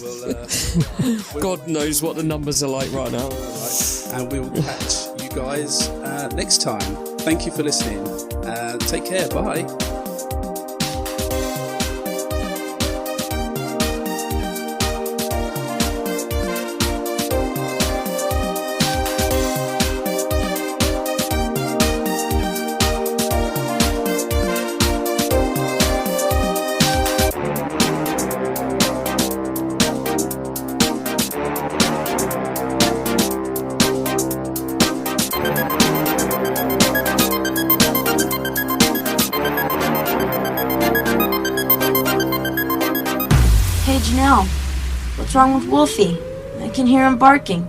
will. God knows what the numbers are like right now. And we will catch you guys next time. Thank you for listening. Take care. Bye. Hey Janelle, what's wrong with Wolfie? I can hear him barking.